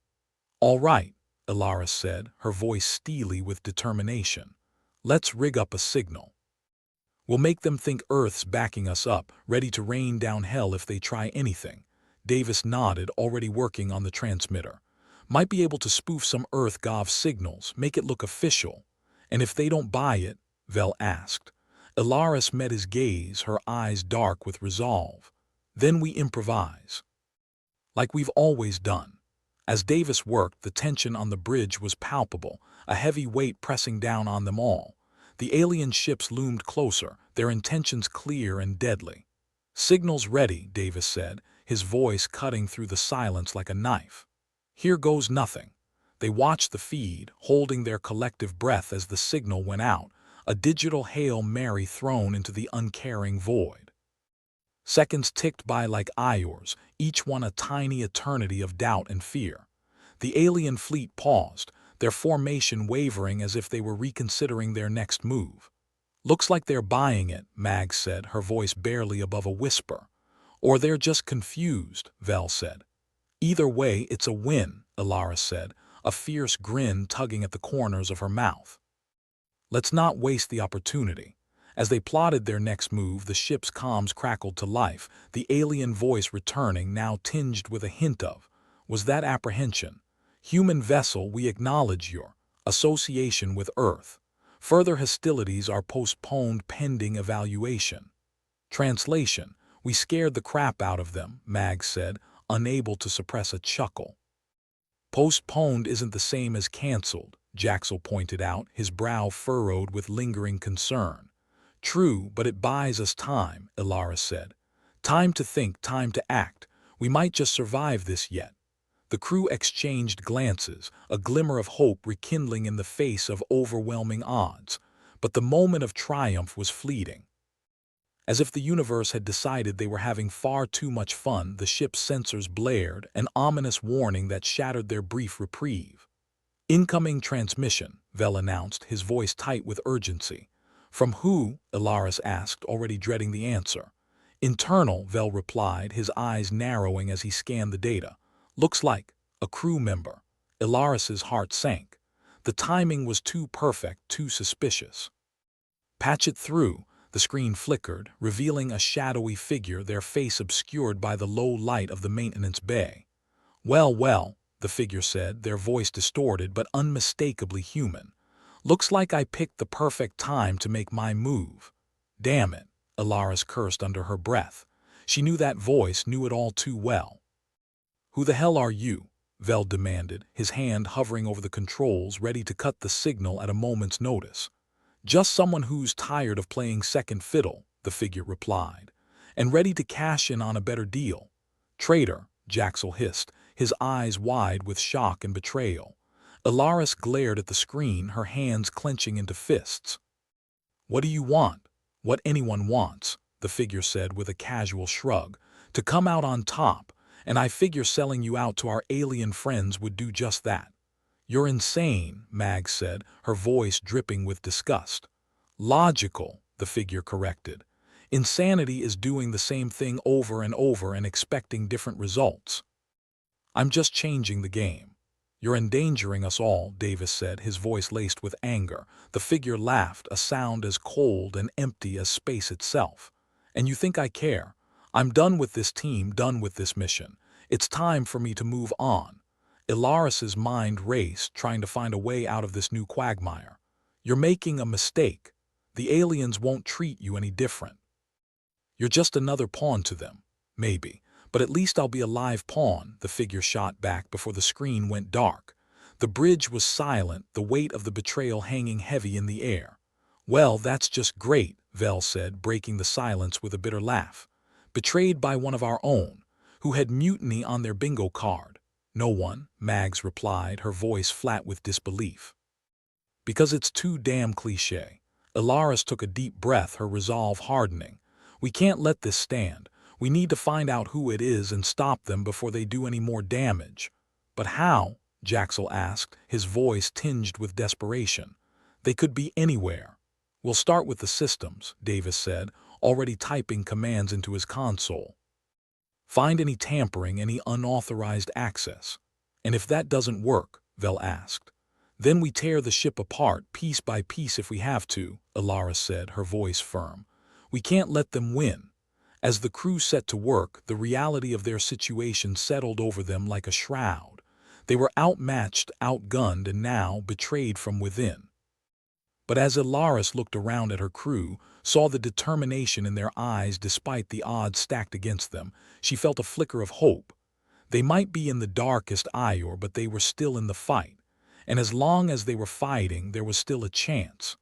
"All right," Elarus said, her voice steely with determination. "Let's rig up a signal. We'll make them think Earth's backing us up, ready to rain down hell if they try anything." Davis nodded, already working on the transmitter. "Might be able to spoof some Earth-Gov signals, make it look official." "And if they don't buy it?" Vel asked. Elarus met his gaze, her eyes dark with resolve. "Then we improvise. Like we've always done." As Davis worked, the tension on the bridge was palpable, a heavy weight pressing down on them all. The alien ships loomed closer, their intentions clear and deadly. "Signals ready," Davis said, his voice cutting through the silence like a knife. "Here goes nothing." They watched the feed, holding their collective breath as the signal went out, a digital Hail Mary thrown into the uncaring void. Seconds ticked by like hours, each one a tiny eternity of doubt and fear. The alien fleet paused, their formation wavering as if they were reconsidering their next move. "Looks like they're buying it," Mag said, her voice barely above a whisper. "Or they're just confused," Vel said. "Either way, it's a win," Elarus said, a fierce grin tugging at the corners of her mouth. "Let's not waste the opportunity." As they plotted their next move, the ship's comms crackled to life, the alien voice returning, now tinged with a hint of, was that apprehension. "Human vessel, we acknowledge your association with Earth. Further hostilities are postponed pending evaluation." Translation: "We scared the crap out of them," Mag said, unable to suppress a chuckle. "Postponed isn't the same as canceled," Jaxel pointed out, his brow furrowed with lingering concern. "True, but it buys us time," Elarus said. "Time to think, time to act. We might just survive this yet." The crew exchanged glances, a glimmer of hope rekindling in the face of overwhelming odds. But the moment of triumph was fleeting. As if the universe had decided they were having far too much fun, the ship's sensors blared, an ominous warning that shattered their brief reprieve. "Incoming transmission," Vel announced, his voice tight with urgency. "From who?" Elarus asked, already dreading the answer. "Internal," Vel replied, his eyes narrowing as he scanned the data. "Looks like a crew member." Elarus's heart sank. The timing was too perfect, too suspicious. "Patch it through." The screen flickered, revealing a shadowy figure, their face obscured by the low light of the maintenance bay. "Well, well," the figure said, their voice distorted but unmistakably human. "Looks like I picked the perfect time to make my move." "Damn it," Elarus cursed under her breath. She knew that voice, knew it all too well. "Who the hell are you?" Vel demanded, his hand hovering over the controls, ready to cut the signal at a moment's notice. "Just someone who's tired of playing second fiddle," the figure replied, "and ready to cash in on a better deal." "Traitor," Jaxel hissed, his eyes wide with shock and betrayal. Elarus glared at the screen, her hands clenching into fists. "What do you want?" "What anyone wants," the figure said with a casual shrug. "To come out on top, and I figure selling you out to our alien friends would do just that." "You're insane," Mag said, her voice dripping with disgust. "Logical," the figure corrected. "Insanity is doing the same thing over and over and expecting different results. I'm just changing the game." "You're endangering us all," Davis said, his voice laced with anger. The figure laughed, a sound as cold and empty as space itself. "And you think I care? I'm done with this team, done with this mission. It's time for me to move on." Elarus's mind raced, trying to find a way out of this new quagmire. "You're making a mistake. The aliens won't treat you any different. You're just another pawn to them. Maybe, but at least I'll be a live pawn," the figure shot back before the screen went dark. The bridge was silent, the weight of the betrayal hanging heavy in the air. "Well, that's just great," Vel said, breaking the silence with a bitter laugh. "Betrayed by one of our own, who had mutiny on their bingo card." "No one," Mags replied, her voice flat with disbelief. "Because it's too damn cliché." Elarus took a deep breath, her resolve hardening. "We can't let this stand. We need to find out who it is and stop them before they do any more damage. But how? Jaxel asked, his voice tinged with desperation. They could be anywhere. We'll start with the systems, Davis said, already typing commands into his console. Find any tampering, any unauthorized access. And if that doesn't work, Vel asked, then we tear the ship apart piece by piece if we have to, Elarus said, her voice firm. We can't let them win. As the crew set to work, the reality of their situation settled over them like a shroud. They were outmatched, outgunned, and now betrayed from within. But as Elarus looked around at her crew, saw the determination in their eyes despite the odds stacked against them, she felt a flicker of hope. They might be in the darkest Ior, but they were still in the fight. And as long as they were fighting, there was still a chance.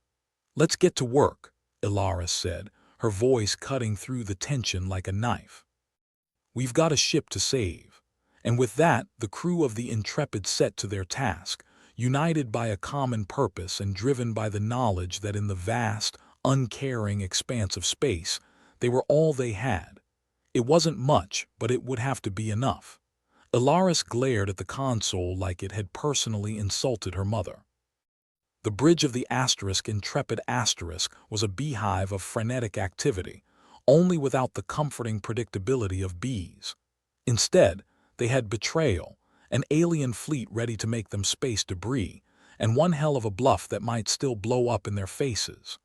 Let's get to work, Elarus said, her voice cutting through the tension like a knife. We've got a ship to save. And with that, the crew of the Intrepid set to their task, united by a common purpose and driven by the knowledge that in the vast, uncaring expanse of space, they were all they had. It wasn't much, but it would have to be enough. Elarus glared at the console like it had personally insulted her mother. The bridge of the Intrepid was a beehive of frenetic activity, only without the comforting predictability of bees. Instead, they had betrayal, an alien fleet ready to make them space debris, and one hell of a bluff that might still blow up in their faces.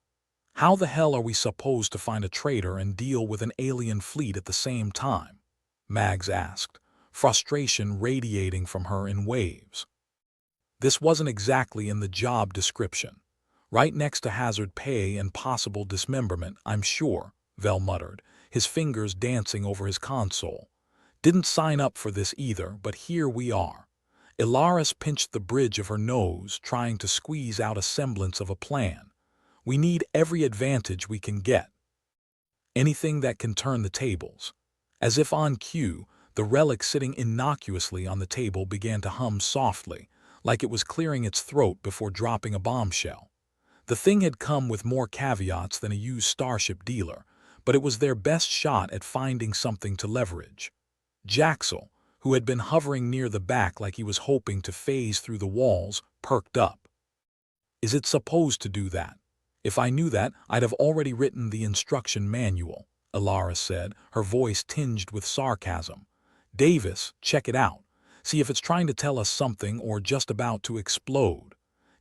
How the hell are we supposed to find a traitor and deal with an alien fleet at the same time? Mags asked, frustration radiating from her in waves. This wasn't exactly in the job description. Right next to hazard pay and possible dismemberment, I'm sure, Vel muttered, his fingers dancing over his console. Didn't sign up for this either, but here we are. Elarus pinched the bridge of her nose, trying to squeeze out a semblance of a plan. We need every advantage we can get. Anything that can turn the tables. As if on cue, the relic sitting innocuously on the table began to hum softly, like it was clearing its throat before dropping a bombshell. The thing had come with more caveats than a used starship dealer, but it was their best shot at finding something to leverage. Jaxel, who had been hovering near the back like he was hoping to phase through the walls, perked up. Is it supposed to do that? If I knew that, I'd have already written the instruction manual, Elarus said, her voice tinged with sarcasm. Davis, check it out. See if it's trying to tell us something or just about to explode.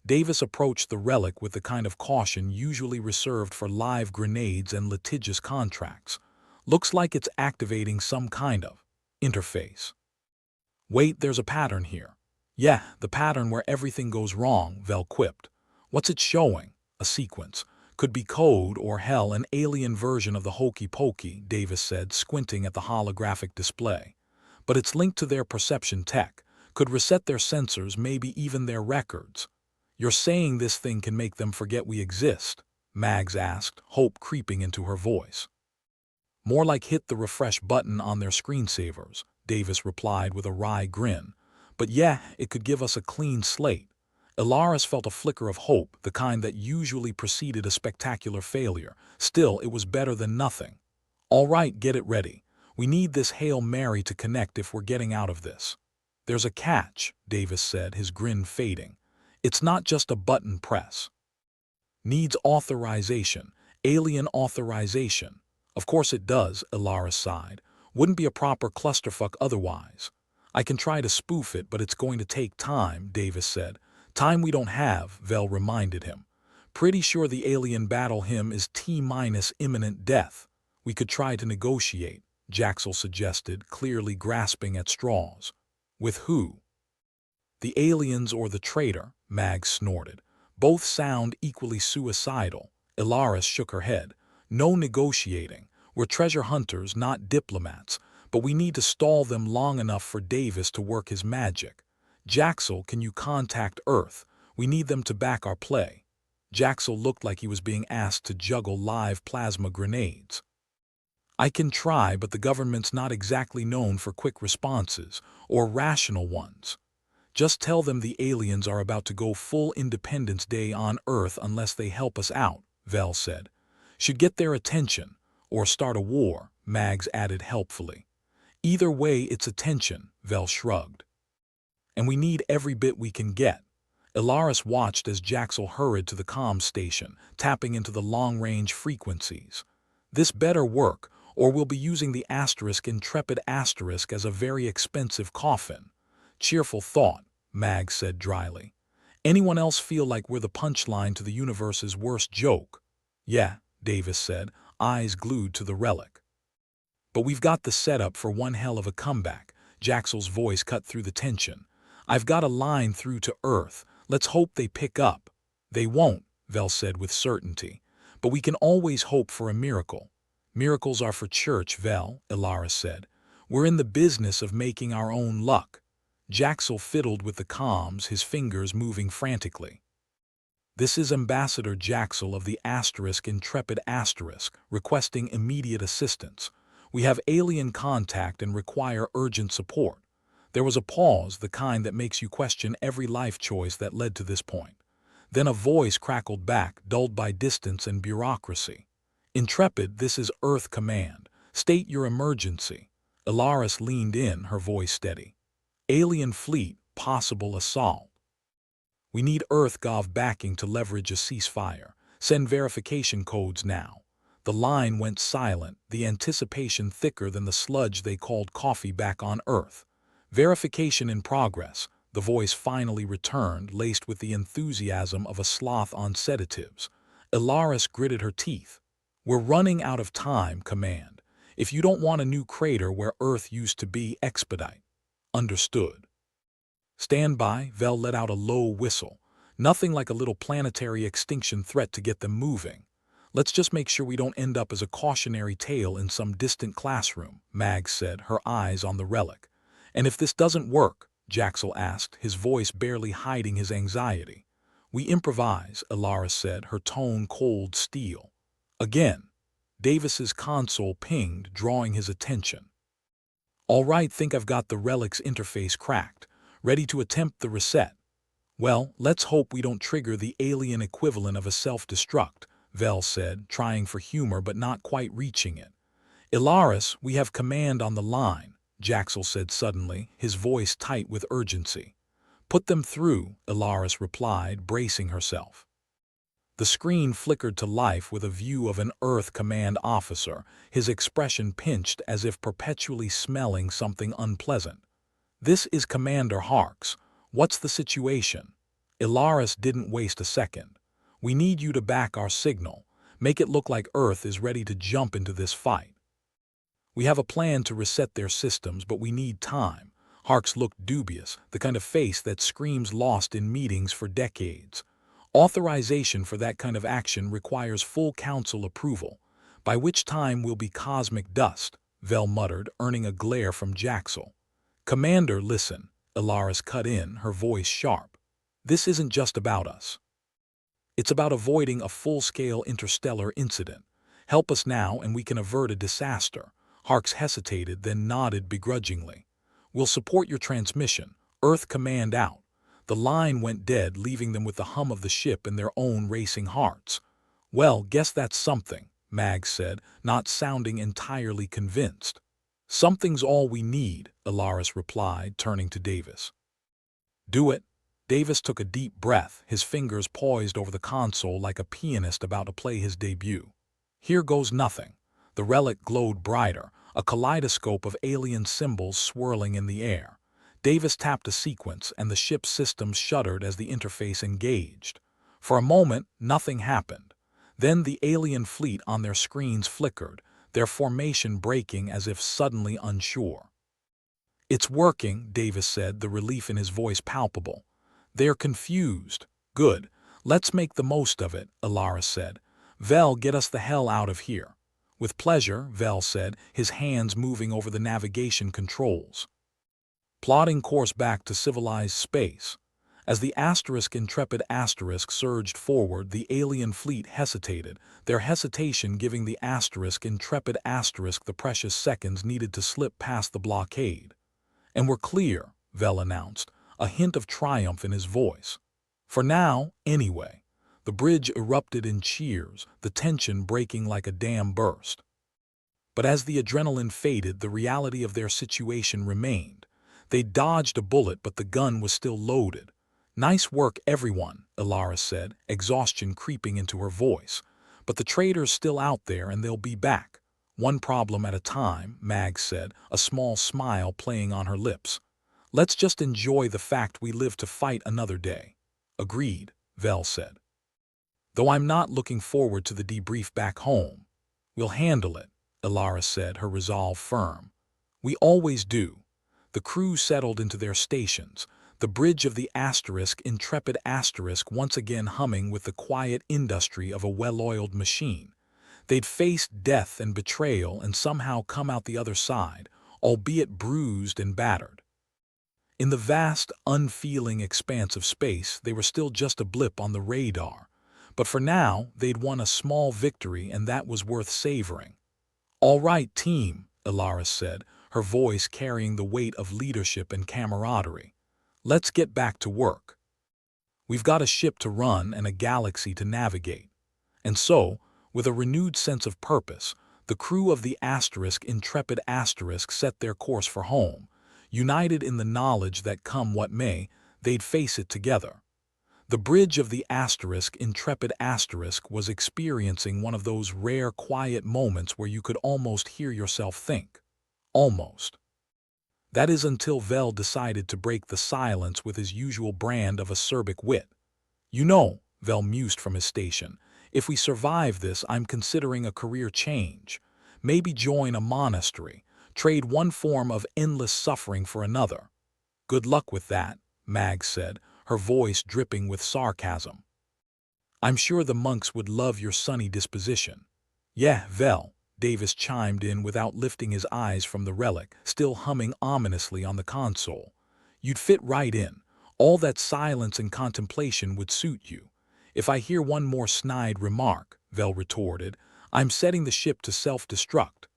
Davis approached the relic with the kind of caution usually reserved for live grenades and litigious contracts. Looks like it's activating some kind of interface. Wait, there's a pattern here. Yeah, the pattern where everything goes wrong, Vel quipped. What's it showing? A sequence. Could be code or hell, an alien version of the hokey pokey, Davis said, squinting at the holographic display. But it's linked to their perception tech. Could reset their sensors, maybe even their records. You're saying this thing can make them forget we exist? Mags asked, hope creeping into her voice. More like hit the refresh button on their screensavers, Davis replied with a wry grin. But yeah, it could give us a clean slate. Elarus felt a flicker of hope, the kind that usually preceded a spectacular failure. Still, it was better than nothing. All right, get it ready. We need this Hail Mary to connect if we're getting out of this. There's a catch, Davis said, his grin fading. It's not just a button press. Needs authorization, alien authorization. Of course it does, Elarus sighed. Wouldn't be a proper clusterfuck otherwise. I can try to spoof it, but it's going to take time, Davis said. Time we don't have, Vel reminded him. Pretty sure the alien battle hymn is T-minus imminent death. We could try to negotiate, Jaxel suggested, clearly grasping at straws. With who? The aliens or the traitor, Mag snorted. Both sound equally suicidal. Elarus shook her head. No negotiating. We're treasure hunters, not diplomats, but we need to stall them long enough for Davis to work his magic. Jaxel, can you contact Earth? We need them to back our play. Jaxel looked like he was being asked to juggle live plasma grenades. I can try, but the government's not exactly known for quick responses, or rational ones. Just tell them the aliens are about to go full Independence Day on Earth unless they help us out, Vel said. Should get their attention, or start a war, Mags added helpfully. Either way, it's attention, Vel shrugged. And we need every bit we can get. Elarus watched as Jaxel hurried to the comm station, tapping into the long-range frequencies. This better work, or we'll be using the Intrepid Asterisk as a very expensive coffin. Cheerful thought, Mag said dryly. Anyone else feel like we're the punchline to the universe's worst joke? Yeah, Davis said, eyes glued to the relic. But we've got the setup for one hell of a comeback. Jaxel's voice cut through the tension. I've got a line through to Earth. Let's hope they pick up. They won't, Vel said with certainty. But we can always hope for a miracle. Miracles are for church, Vel, Elarus said. We're in the business of making our own luck. Jaxel fiddled with the comms, his fingers moving frantically. This is Ambassador Jaxel of the Intrepid Asterisk, requesting immediate assistance. We have alien contact and require urgent support. There was a pause, the kind that makes you question every life choice that led to this point. Then a voice crackled back, dulled by distance and bureaucracy. Intrepid, this is Earth Command. State your emergency. Elarus leaned in, her voice steady. Alien fleet, possible assault. We need EarthGov backing to leverage a ceasefire. Send verification codes now. The line went silent, the anticipation thicker than the sludge they called coffee back on Earth. Verification in progress, the voice finally returned, laced with the enthusiasm of a sloth on sedatives. Elarus gritted her teeth. We're running out of time, Command. If you don't want a new crater where Earth used to be, expedite. Understood. Stand by, Vel let out a low whistle. Nothing like a little planetary extinction threat to get them moving. Let's just make sure we don't end up as a cautionary tale in some distant classroom, Mags said, her eyes on the relic. And if this doesn't work, Jaxel asked, his voice barely hiding his anxiety. We improvise, Elarus said, her tone cold steel. Again, Davis's console pinged, drawing his attention. All right, think I've got the relic's interface cracked, ready to attempt the reset. Well, let's hope we don't trigger the alien equivalent of a self-destruct, Vel said, trying for humor but not quite reaching it. Elarus, we have command on the line, Jaxel said suddenly, his voice tight with urgency. Put them through, Elarus replied, bracing herself. The screen flickered to life with a view of an Earth Command officer, his expression pinched as if perpetually smelling something unpleasant. This is Commander Harks. What's the situation? Elarus didn't waste a second. We need you to back our signal. Make it look like Earth is ready to jump into this fight. We have a plan to reset their systems, but we need time. Harks looked dubious, the kind of face that screams lost in meetings for decades. Authorization for that kind of action requires full council approval, by which time we'll be cosmic dust, Vel muttered, earning a glare from Jaxel. Commander, listen, Elarus cut in, her voice sharp. This isn't just about us. It's about avoiding a full-scale interstellar incident. Help us now and we can avert a disaster. Harks hesitated, then nodded begrudgingly. We'll support your transmission. Earth Command out. The line went dead, leaving them with the hum of the ship in their own racing hearts. Well, guess that's something, Mags said, not sounding entirely convinced. Something's all we need, Elarus replied, turning to Davis. Do it. Davis took a deep breath, his fingers poised over the console like a pianist about to play his debut. Here goes nothing. The relic glowed brighter, a kaleidoscope of alien symbols swirling in the air. Davis tapped a sequence, and the ship's systems shuddered as the interface engaged. For a moment, nothing happened. Then the alien fleet on their screens flickered, their formation breaking as if suddenly unsure. It's working, Davis said, the relief in his voice palpable. They're confused. Good. Let's make the most of it, Elarus said. Vel, get us the hell out of here. With pleasure, Vel said, his hands moving over the navigation controls. Plotting course back to civilized space. As the Intrepid Asterisk surged forward, the alien fleet hesitated, their hesitation giving the Intrepid Asterisk the precious seconds needed to slip past the blockade. And we're clear, Vel announced, a hint of triumph in his voice. For now, anyway. The bridge erupted in cheers, the tension breaking like a dam burst. But as the adrenaline faded, the reality of their situation remained. They dodged a bullet, but the gun was still loaded. "Nice work, everyone," Elarus said, exhaustion creeping into her voice. "But the traitor's still out there and they'll be back. One problem at a time," Mag said, a small smile playing on her lips. "Let's just enjoy the fact we live to fight another day." "Agreed," Vel said. "Though I'm not looking forward to the debrief back home." "We'll handle it," Elarus said, her resolve firm. "We always do." The crew settled into their stations, the bridge of the intrepid once again humming with the quiet industry of a well-oiled machine. They'd faced death and betrayal and somehow come out the other side, albeit bruised and battered. In the vast, unfeeling expanse of space, they were still just a blip on the radar. But for now, they'd won a small victory, and that was worth savoring. "All right, team," Elarus said, her voice carrying the weight of leadership and camaraderie. "Let's get back to work. We've got a ship to run and a galaxy to navigate." And so, with a renewed sense of purpose, the crew of the intrepid set their course for home, united in the knowledge that come what may, they'd face it together. The bridge of the intrepid was experiencing one of those rare quiet moments where you could almost hear yourself think. Almost. That is until Vel decided to break the silence with his usual brand of acerbic wit. "You know," Vel mused from his station, "if we survive this, I'm considering a career change. Maybe join a monastery, trade one form of endless suffering for another." "Good luck with that," Mag said, her voice dripping with sarcasm. "I'm sure the monks would love your sunny disposition." "Yeah, Vel," Davis chimed in without lifting his eyes from the relic, still humming ominously on the console. "You'd fit right in. All that silence and contemplation would suit you." "If I hear one more snide remark," Vel retorted, "I'm setting the ship to self-destruct."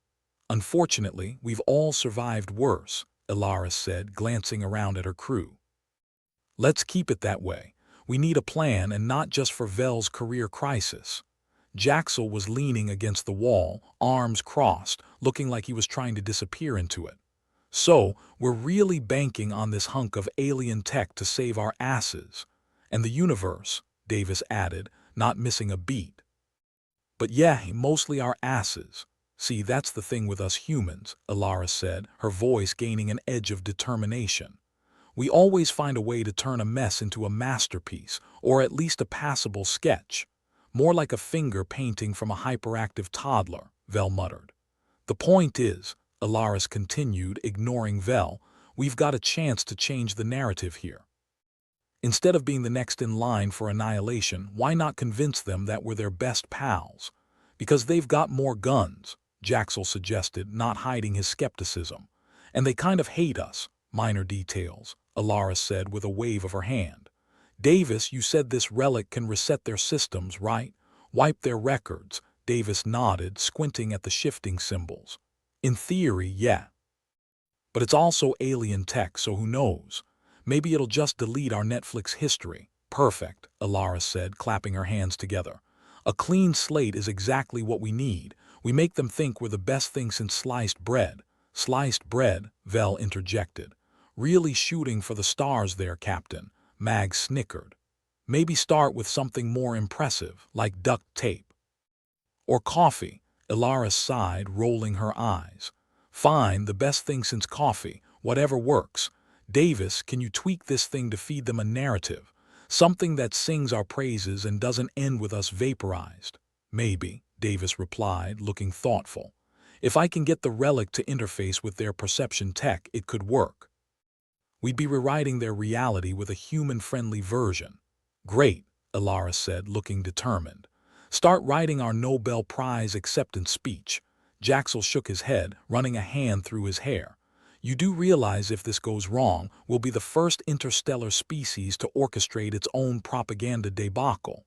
"Unfortunately, we've all survived worse," Elarus said, glancing around at her crew. "Let's keep it that way. We need a plan, and not just for Vel's career crisis." Jaxel was leaning against the wall, arms crossed, looking like he was trying to disappear into it. "So, we're really banking on this hunk of alien tech to save our asses. And the universe," Davis added, not missing a beat. "But yeah, mostly our asses. See, that's the thing with us humans," Elarus said, her voice gaining an edge of determination. "We always find a way to turn a mess into a masterpiece, or at least a passable sketch. More like a finger painting from a hyperactive toddler," Vel muttered. "The point is," Elarus continued, ignoring Vel, "we've got a chance to change the narrative here. Instead of being the next in line for annihilation, why not convince them that we're their best pals? Because they've got more guns," Jaxel suggested, not hiding his skepticism. "And they kind of hate us." "Minor details," Elarus said with a wave of her hand. "Davis, you said this relic can reset their systems, right? Wipe their records." Davis nodded, squinting at the shifting symbols. "In theory, yeah. But it's also alien tech, so who knows? Maybe it'll just delete our Netflix history." "Perfect," Elarus said, clapping her hands together. "A clean slate is exactly what we need. We make them think we're the best thing since sliced bread." "Sliced bread," Vel interjected. "Really shooting for the stars there, Captain," Mag snickered. "Maybe start with something more impressive, like duct tape." "Or coffee," Elarus sighed, rolling her eyes. "Fine, the best thing since coffee, whatever works. Davis, can you tweak this thing to feed them a narrative? Something that sings our praises and doesn't end with us vaporized." "Maybe," Davis replied, looking thoughtful. "If I can get the relic to interface with their perception tech, it could work. We'd be rewriting their reality with a human-friendly version." "Great," Elarus said, looking determined. "Start writing our Nobel Prize acceptance speech." Jaxel shook his head, running a hand through his hair. "You do realize if this goes wrong, we'll be the first interstellar species to orchestrate its own propaganda debacle."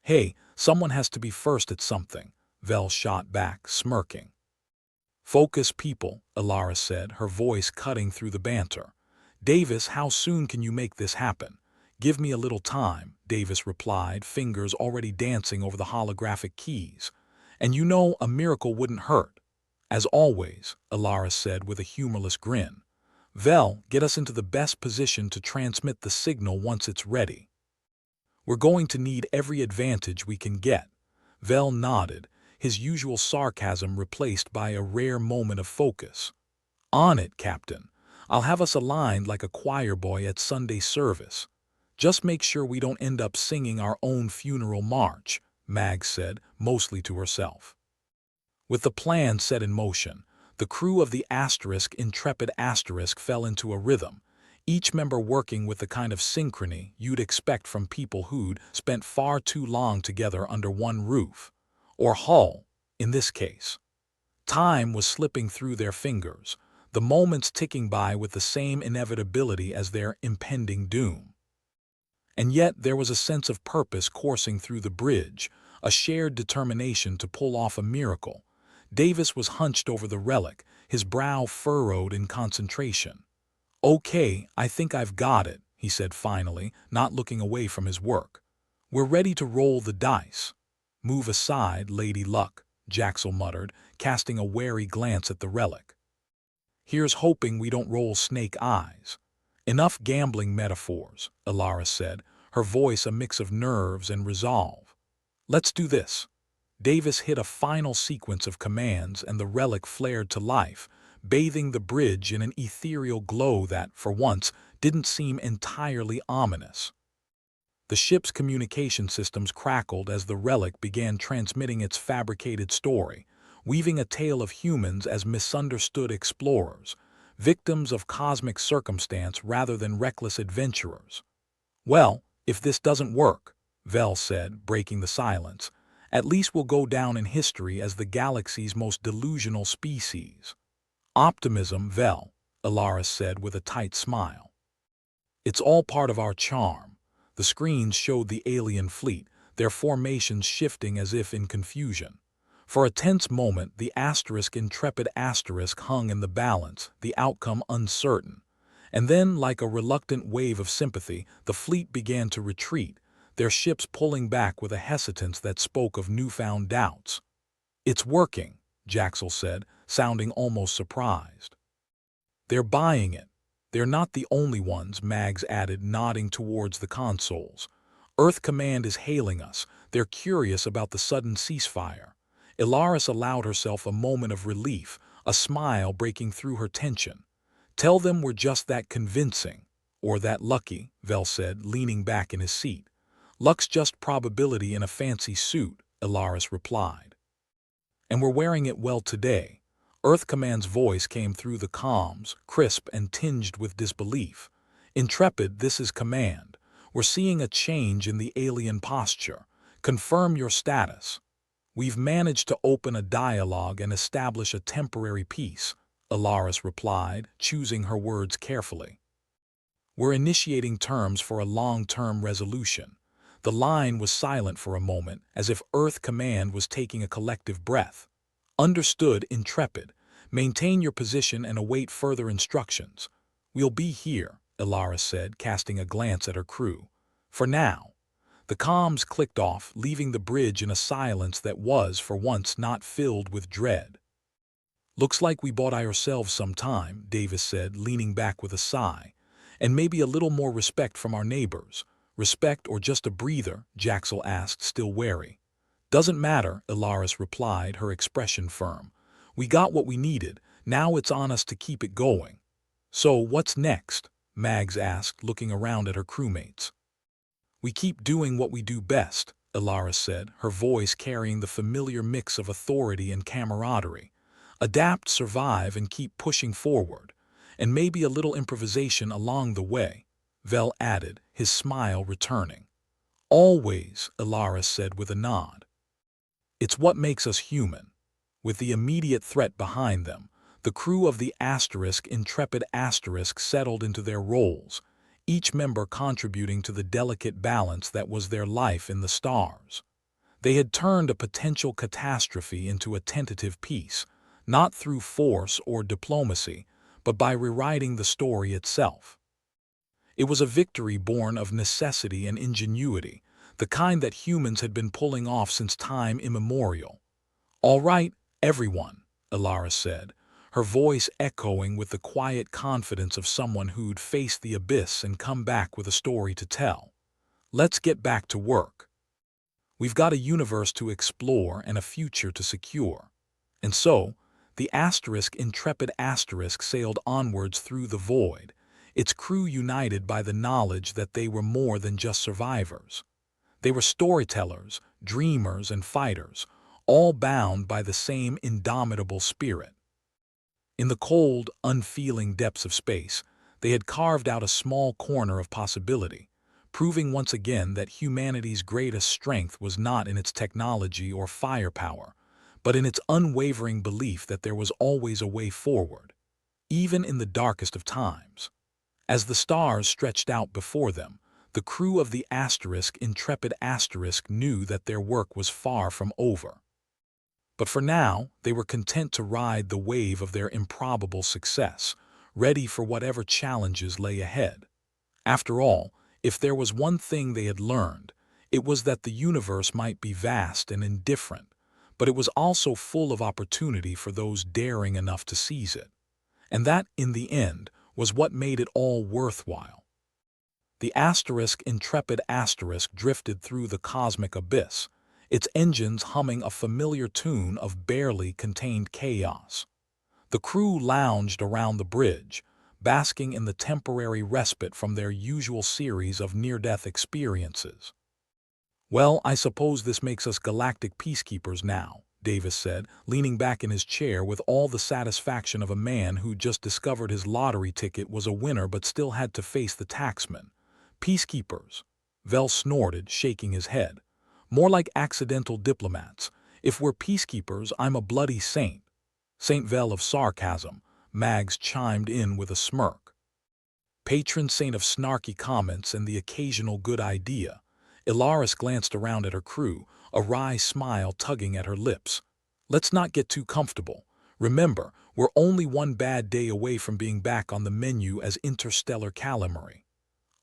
"Hey, someone has to be first at something," Vel shot back, smirking. "Focus, people," Elarus said, her voice cutting through the banter. "Davis, how soon can you make this happen?" "Give me a little time," Davis replied, fingers already dancing over the holographic keys. "And you know, a miracle wouldn't hurt." As always, Elarus said with a humorless grin. Vel, get us into the best position to transmit the signal once it's ready. We're going to need every advantage we can get. Vel nodded, his usual sarcasm replaced by a rare moment of focus. On it, Captain. I'll have us aligned like a choir boy at Sunday service. Just make sure we don't end up singing our own funeral march, Mag said, mostly to herself. With the plan set in motion, the crew of the Intrepid fell into a rhythm, each member working with the kind of synchrony you'd expect from people who'd spent far too long together under one roof, or hull, in this case. Time was slipping through their fingers, the moments ticking by with the same inevitability as their impending doom. And yet there was a sense of purpose coursing through the bridge, a shared determination to pull off a miracle. Davis was hunched over the relic, his brow furrowed in concentration. "Okay, I think I've got it," he said finally, not looking away from his work. "We're ready to roll the dice." "Move aside, Lady Luck," Jaxel muttered, casting a wary glance at the relic. "Here's hoping we don't roll snake eyes." "Enough gambling metaphors," Elarus said, her voice a mix of nerves and resolve. "Let's do this." Davis hit a final sequence of commands and the relic flared to life, bathing the bridge in an ethereal glow that, for once, didn't seem entirely ominous. The ship's communication systems crackled as the relic began transmitting its fabricated story, weaving a tale of humans as misunderstood explorers, victims of cosmic circumstance rather than reckless adventurers. "Well, if this doesn't work," Vel said, breaking the silence, "at least we'll go down in history as the galaxy's most delusional species." "Optimism, Vel," Elarus said with a tight smile. "It's all part of our charm." The screens showed the alien fleet, their formations shifting as if in confusion. For a tense moment, the Intrepid hung in the balance, the outcome uncertain. And then, like a reluctant wave of sympathy, the fleet began to retreat, their ships pulling back with a hesitance that spoke of newfound doubts. "It's working," Jaxel said, sounding almost surprised. "They're buying it. They're not the only ones," Mags added, nodding towards the consoles. "Earth Command is hailing us. They're curious about the sudden ceasefire." Elarus allowed herself a moment of relief, a smile breaking through her tension. "Tell them we're just that convincing, or that lucky," Vel said, leaning back in his seat. "Luck's just probability in a fancy suit," Elarus replied. "And we're wearing it well today." Earth Command's voice came through the comms, crisp and tinged with disbelief. "Intrepid, this is Command. We're seeing a change in the alien posture. Confirm your status." "We've managed to open a dialogue and establish a temporary peace," Elarus replied, choosing her words carefully. "We're initiating terms for a long-term resolution." The line was silent for a moment, as if Earth Command was taking a collective breath. "Understood, Intrepid. Maintain your position and await further instructions." "We'll be here," Elarus said, casting a glance at her crew. "For now." The comms clicked off, leaving the bridge in a silence that was, for once, not filled with dread. "Looks like we bought ourselves some time," Davis said, leaning back with a sigh. "And maybe a little more respect from our neighbors." "Respect or just a breather?" Jaxel asked, still wary. "Doesn't matter," Elarus replied, her expression firm. "We got what we needed. Now it's on us to keep it going." "So what's next?" Mags asked, looking around at her crewmates. "We keep doing what we do best," Elarus said, her voice carrying the familiar mix of authority and camaraderie. "Adapt, survive, and keep pushing forward. And maybe a little improvisation along the way," Vel added, his smile returning. "Always," Elarus said with a nod. "It's what makes us human." With the immediate threat behind them, the crew of the Intrepid settled into their roles, each member contributing to the delicate balance that was their life in the stars. They had turned a potential catastrophe into a tentative peace, not through force or diplomacy, but by rewriting the story itself. It was a victory born of necessity and ingenuity, the kind that humans had been pulling off since time immemorial. "All right, everyone," Elarus said, her voice echoing with the quiet confidence of someone who'd faced the abyss and come back with a story to tell. Let's get back to work. We've got a universe to explore and a future to secure. And so, the intrepid asterisk sailed onwards through the void, its crew united by the knowledge that they were more than just survivors. They were storytellers, dreamers, and fighters, all bound by the same indomitable spirit. In the cold, unfeeling depths of space, they had carved out a small corner of possibility, proving once again that humanity's greatest strength was not in its technology or firepower, but in its unwavering belief that there was always a way forward, even in the darkest of times. As the stars stretched out before them, the crew of the intrepid asterisk knew that their work was far from over. But for now, they were content to ride the wave of their improbable success, ready for whatever challenges lay ahead. After all, if there was one thing they had learned, it was that the universe might be vast and indifferent, but it was also full of opportunity for those daring enough to seize it. And that, in the end, was what made it all worthwhile. The intrepid asterisk drifted through the cosmic abyss, its engines humming a familiar tune of barely contained chaos. The crew lounged around the bridge, basking in the temporary respite from their usual series of near-death experiences. "Well, I suppose this makes us galactic peacekeepers now," Davis said, leaning back in his chair with all the satisfaction of a man who just discovered his lottery ticket was a winner but still had to face the taxman. "Peacekeepers," Vel snorted, shaking his head. "More like accidental diplomats. If we're peacekeepers, I'm a bloody saint." Saint Vel of sarcasm, Mags chimed in with a smirk. Patron saint of snarky comments and the occasional good idea, Elarus glanced around at her crew, a wry smile tugging at her lips. "Let's not get too comfortable. Remember, we're only one bad day away from being back on the menu as interstellar calamari."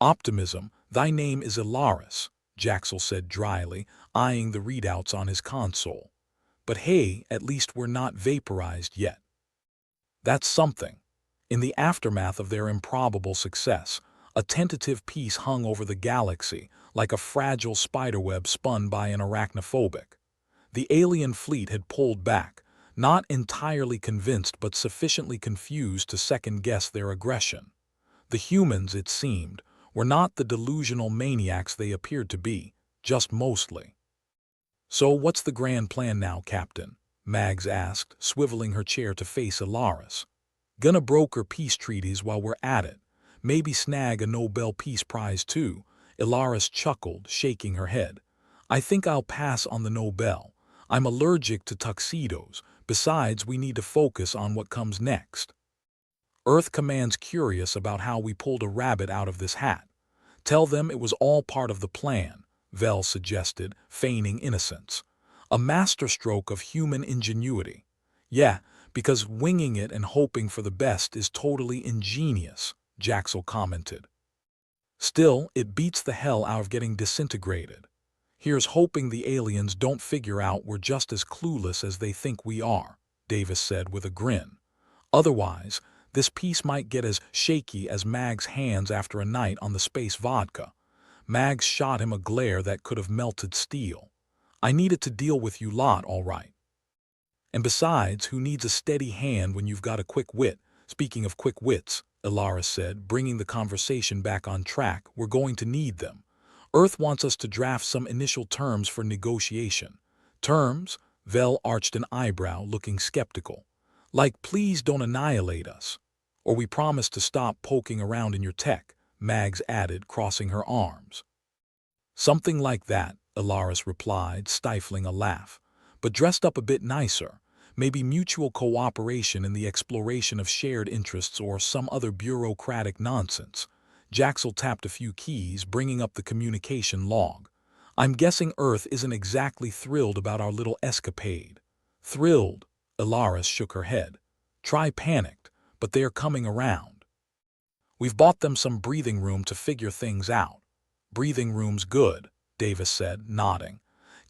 "Optimism, thy name is Elarus," Jaxel said dryly, eyeing the readouts on his console. "But hey, at least we're not vaporized yet." That's something. In the aftermath of their improbable success, a tentative peace hung over the galaxy, like a fragile spiderweb spun by an arachnophobic. The alien fleet had pulled back, not entirely convinced but sufficiently confused to second-guess their aggression. The humans, it seemed, were not the delusional maniacs they appeared to be, just mostly. "So what's the grand plan now, Captain?" Mags asked, swiveling her chair to face Elarus. "Gonna broker peace treaties while we're at it. Maybe snag a Nobel Peace Prize too." Elarus chuckled, shaking her head. "I think I'll pass on the Nobel. I'm allergic to tuxedos. Besides, we need to focus on what comes next." "Earth Command's curious about how we pulled a rabbit out of this hat. Tell them it was all part of the plan," Vel suggested, feigning innocence. "A masterstroke of human ingenuity." "Yeah, because winging it and hoping for the best is totally ingenious," Jaxel commented. "Still, it beats the hell out of getting disintegrated. Here's hoping the aliens don't figure out we're just as clueless as they think we are," Davis said with a grin. "Otherwise, this piece might get as shaky as Mag's hands after a night on the space vodka." Mags shot him a glare that could have melted steel. "I needed to deal with you lot, all right. And besides, who needs a steady hand when you've got a quick wit?" "Speaking of quick wits," Elarus said, bringing the conversation back on track, "we're going to need them. Earth wants us to draft some initial terms for negotiation." "Terms?" Vel arched an eyebrow, looking skeptical. "Like, please don't annihilate us. Or we promise to stop poking around in your tech," Mags added, crossing her arms. "Something like that," Elarus replied, stifling a laugh. "But dressed up a bit nicer. Maybe mutual cooperation in the exploration of shared interests or some other bureaucratic nonsense." Jaxel tapped a few keys, bringing up the communication log. "I'm guessing Earth isn't exactly thrilled about our little escapade." "Thrilled?" Elarus shook her head. "Try panicked, but they're coming around. We've bought them some breathing room to figure things out." "Breathing room's good," Davis said, nodding.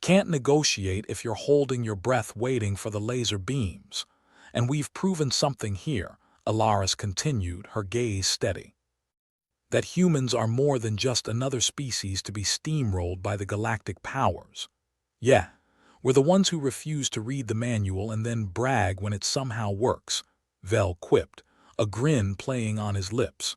"Can't negotiate if you're holding your breath waiting for the laser beams. And we've proven something here, Elarus continued, her gaze steady. That humans are more than just another species to be steamrolled by the galactic powers. Yeah, we're the ones who refuse to read the manual and then brag when it somehow works, Vel quipped, a grin playing on his lips.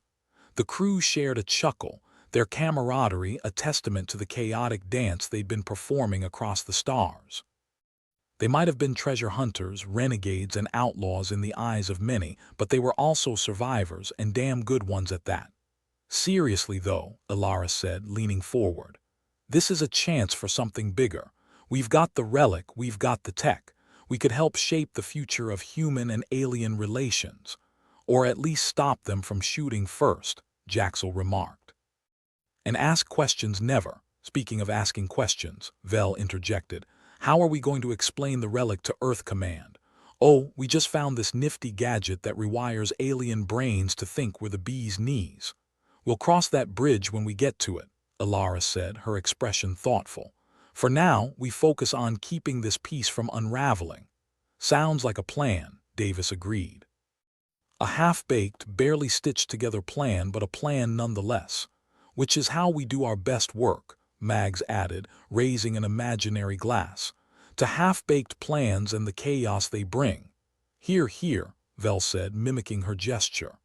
The crew shared a chuckle, their camaraderie a testament to the chaotic dance they'd been performing across the stars. They might have been treasure hunters, renegades, and outlaws in the eyes of many, but they were also survivors, and damn good ones at that. Seriously, though, Elarus said, leaning forward. This is a chance for something bigger. We've got the relic, we've got the tech. We could help shape the future of human and alien relations. Or at least stop them from shooting first, Jaxel remarked. And ask questions never. Speaking of asking questions, Vel interjected. How are we going to explain the relic to Earth Command? Oh, we just found this nifty gadget that rewires alien brains to think we're the bee's knees. We'll cross that bridge when we get to it, Elara said, her expression thoughtful. For now, we focus on keeping this piece from unraveling. Sounds like a plan, Davis agreed. A half-baked, barely stitched-together plan, but a plan nonetheless. Which is how we do our best work, Mags added, raising an imaginary glass. To half-baked plans and the chaos they bring. Hear, hear, Vel said, mimicking her gesture.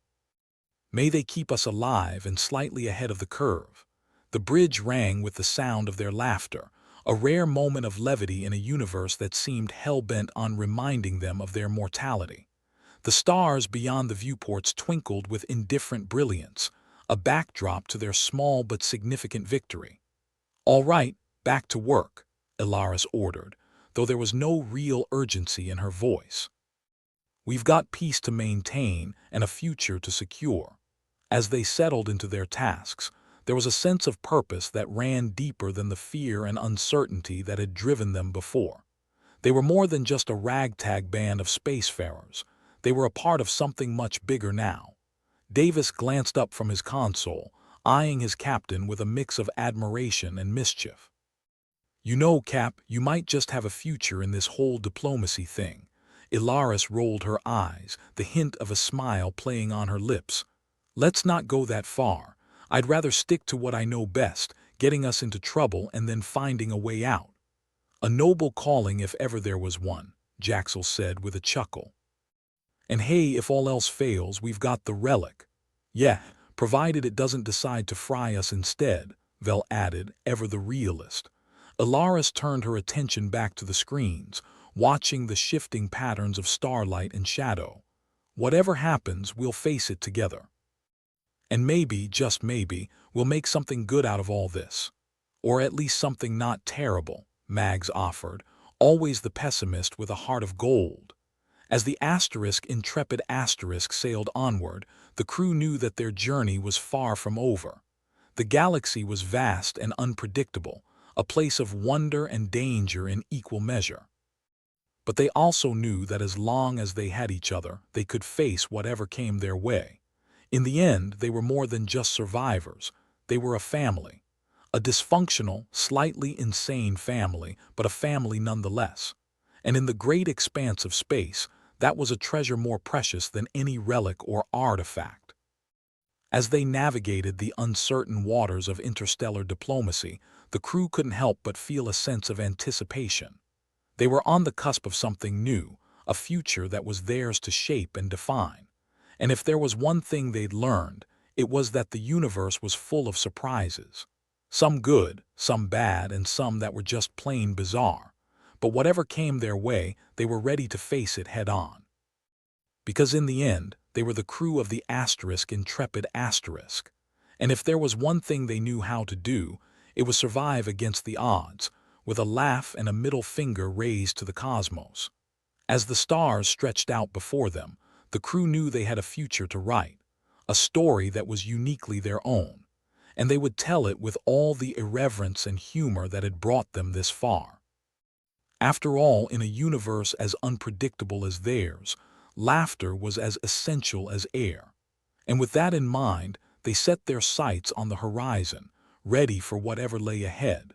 May they keep us alive and slightly ahead of the curve. The bridge rang with the sound of their laughter, a rare moment of levity in a universe that seemed hell-bent on reminding them of their mortality. The stars beyond the viewports twinkled with indifferent brilliance, a backdrop to their small but significant victory. All right, back to work, Elarus ordered, though there was no real urgency in her voice. We've got peace to maintain and a future to secure. As they settled into their tasks, there was a sense of purpose that ran deeper than the fear and uncertainty that had driven them before. They were more than just a ragtag band of spacefarers. They were a part of something much bigger now. Davis glanced up from his console, eyeing his captain with a mix of admiration and mischief. You know, Cap, you might just have a future in this whole diplomacy thing. Elarus rolled her eyes, the hint of a smile playing on her lips. Let's not go that far. I'd rather stick to what I know best, getting us into trouble and then finding a way out. A noble calling if ever there was one, Jaxel said with a chuckle. And hey, if all else fails, we've got the relic. Yeah, provided it doesn't decide to fry us instead, Vel added, ever the realist. Elarus turned her attention back to the screens, watching the shifting patterns of starlight and shadow. Whatever happens, we'll face it together. And maybe, just maybe, we'll make something good out of all this. Or at least something not terrible, Mags offered, always the pessimist with a heart of gold. As the intrepid asterisk sailed onward, the crew knew that their journey was far from over. The galaxy was vast and unpredictable, a place of wonder and danger in equal measure. But they also knew that as long as they had each other, they could face whatever came their way. In the end, they were more than just survivors. They were a family. A dysfunctional, slightly insane family, but a family nonetheless. And in the great expanse of space, that was a treasure more precious than any relic or artifact. As they navigated the uncertain waters of interstellar diplomacy, the crew couldn't help but feel a sense of anticipation. They were on the cusp of something new, a future that was theirs to shape and define. And if there was one thing they'd learned, it was that the universe was full of surprises. Some good, some bad, and some that were just plain bizarre. But whatever came their way, they were ready to face it head-on. Because in the end, they were the crew of the intrepid asterisk. And if there was one thing they knew how to do, it was survive against the odds, with a laugh and a middle finger raised to the cosmos. As the stars stretched out before them, the crew knew they had a future to write, a story that was uniquely their own, and they would tell it with all the irreverence and humor that had brought them this far. After all, in a universe as unpredictable as theirs, laughter was as essential as air. And with that in mind, they set their sights on the horizon, ready for whatever lay ahead.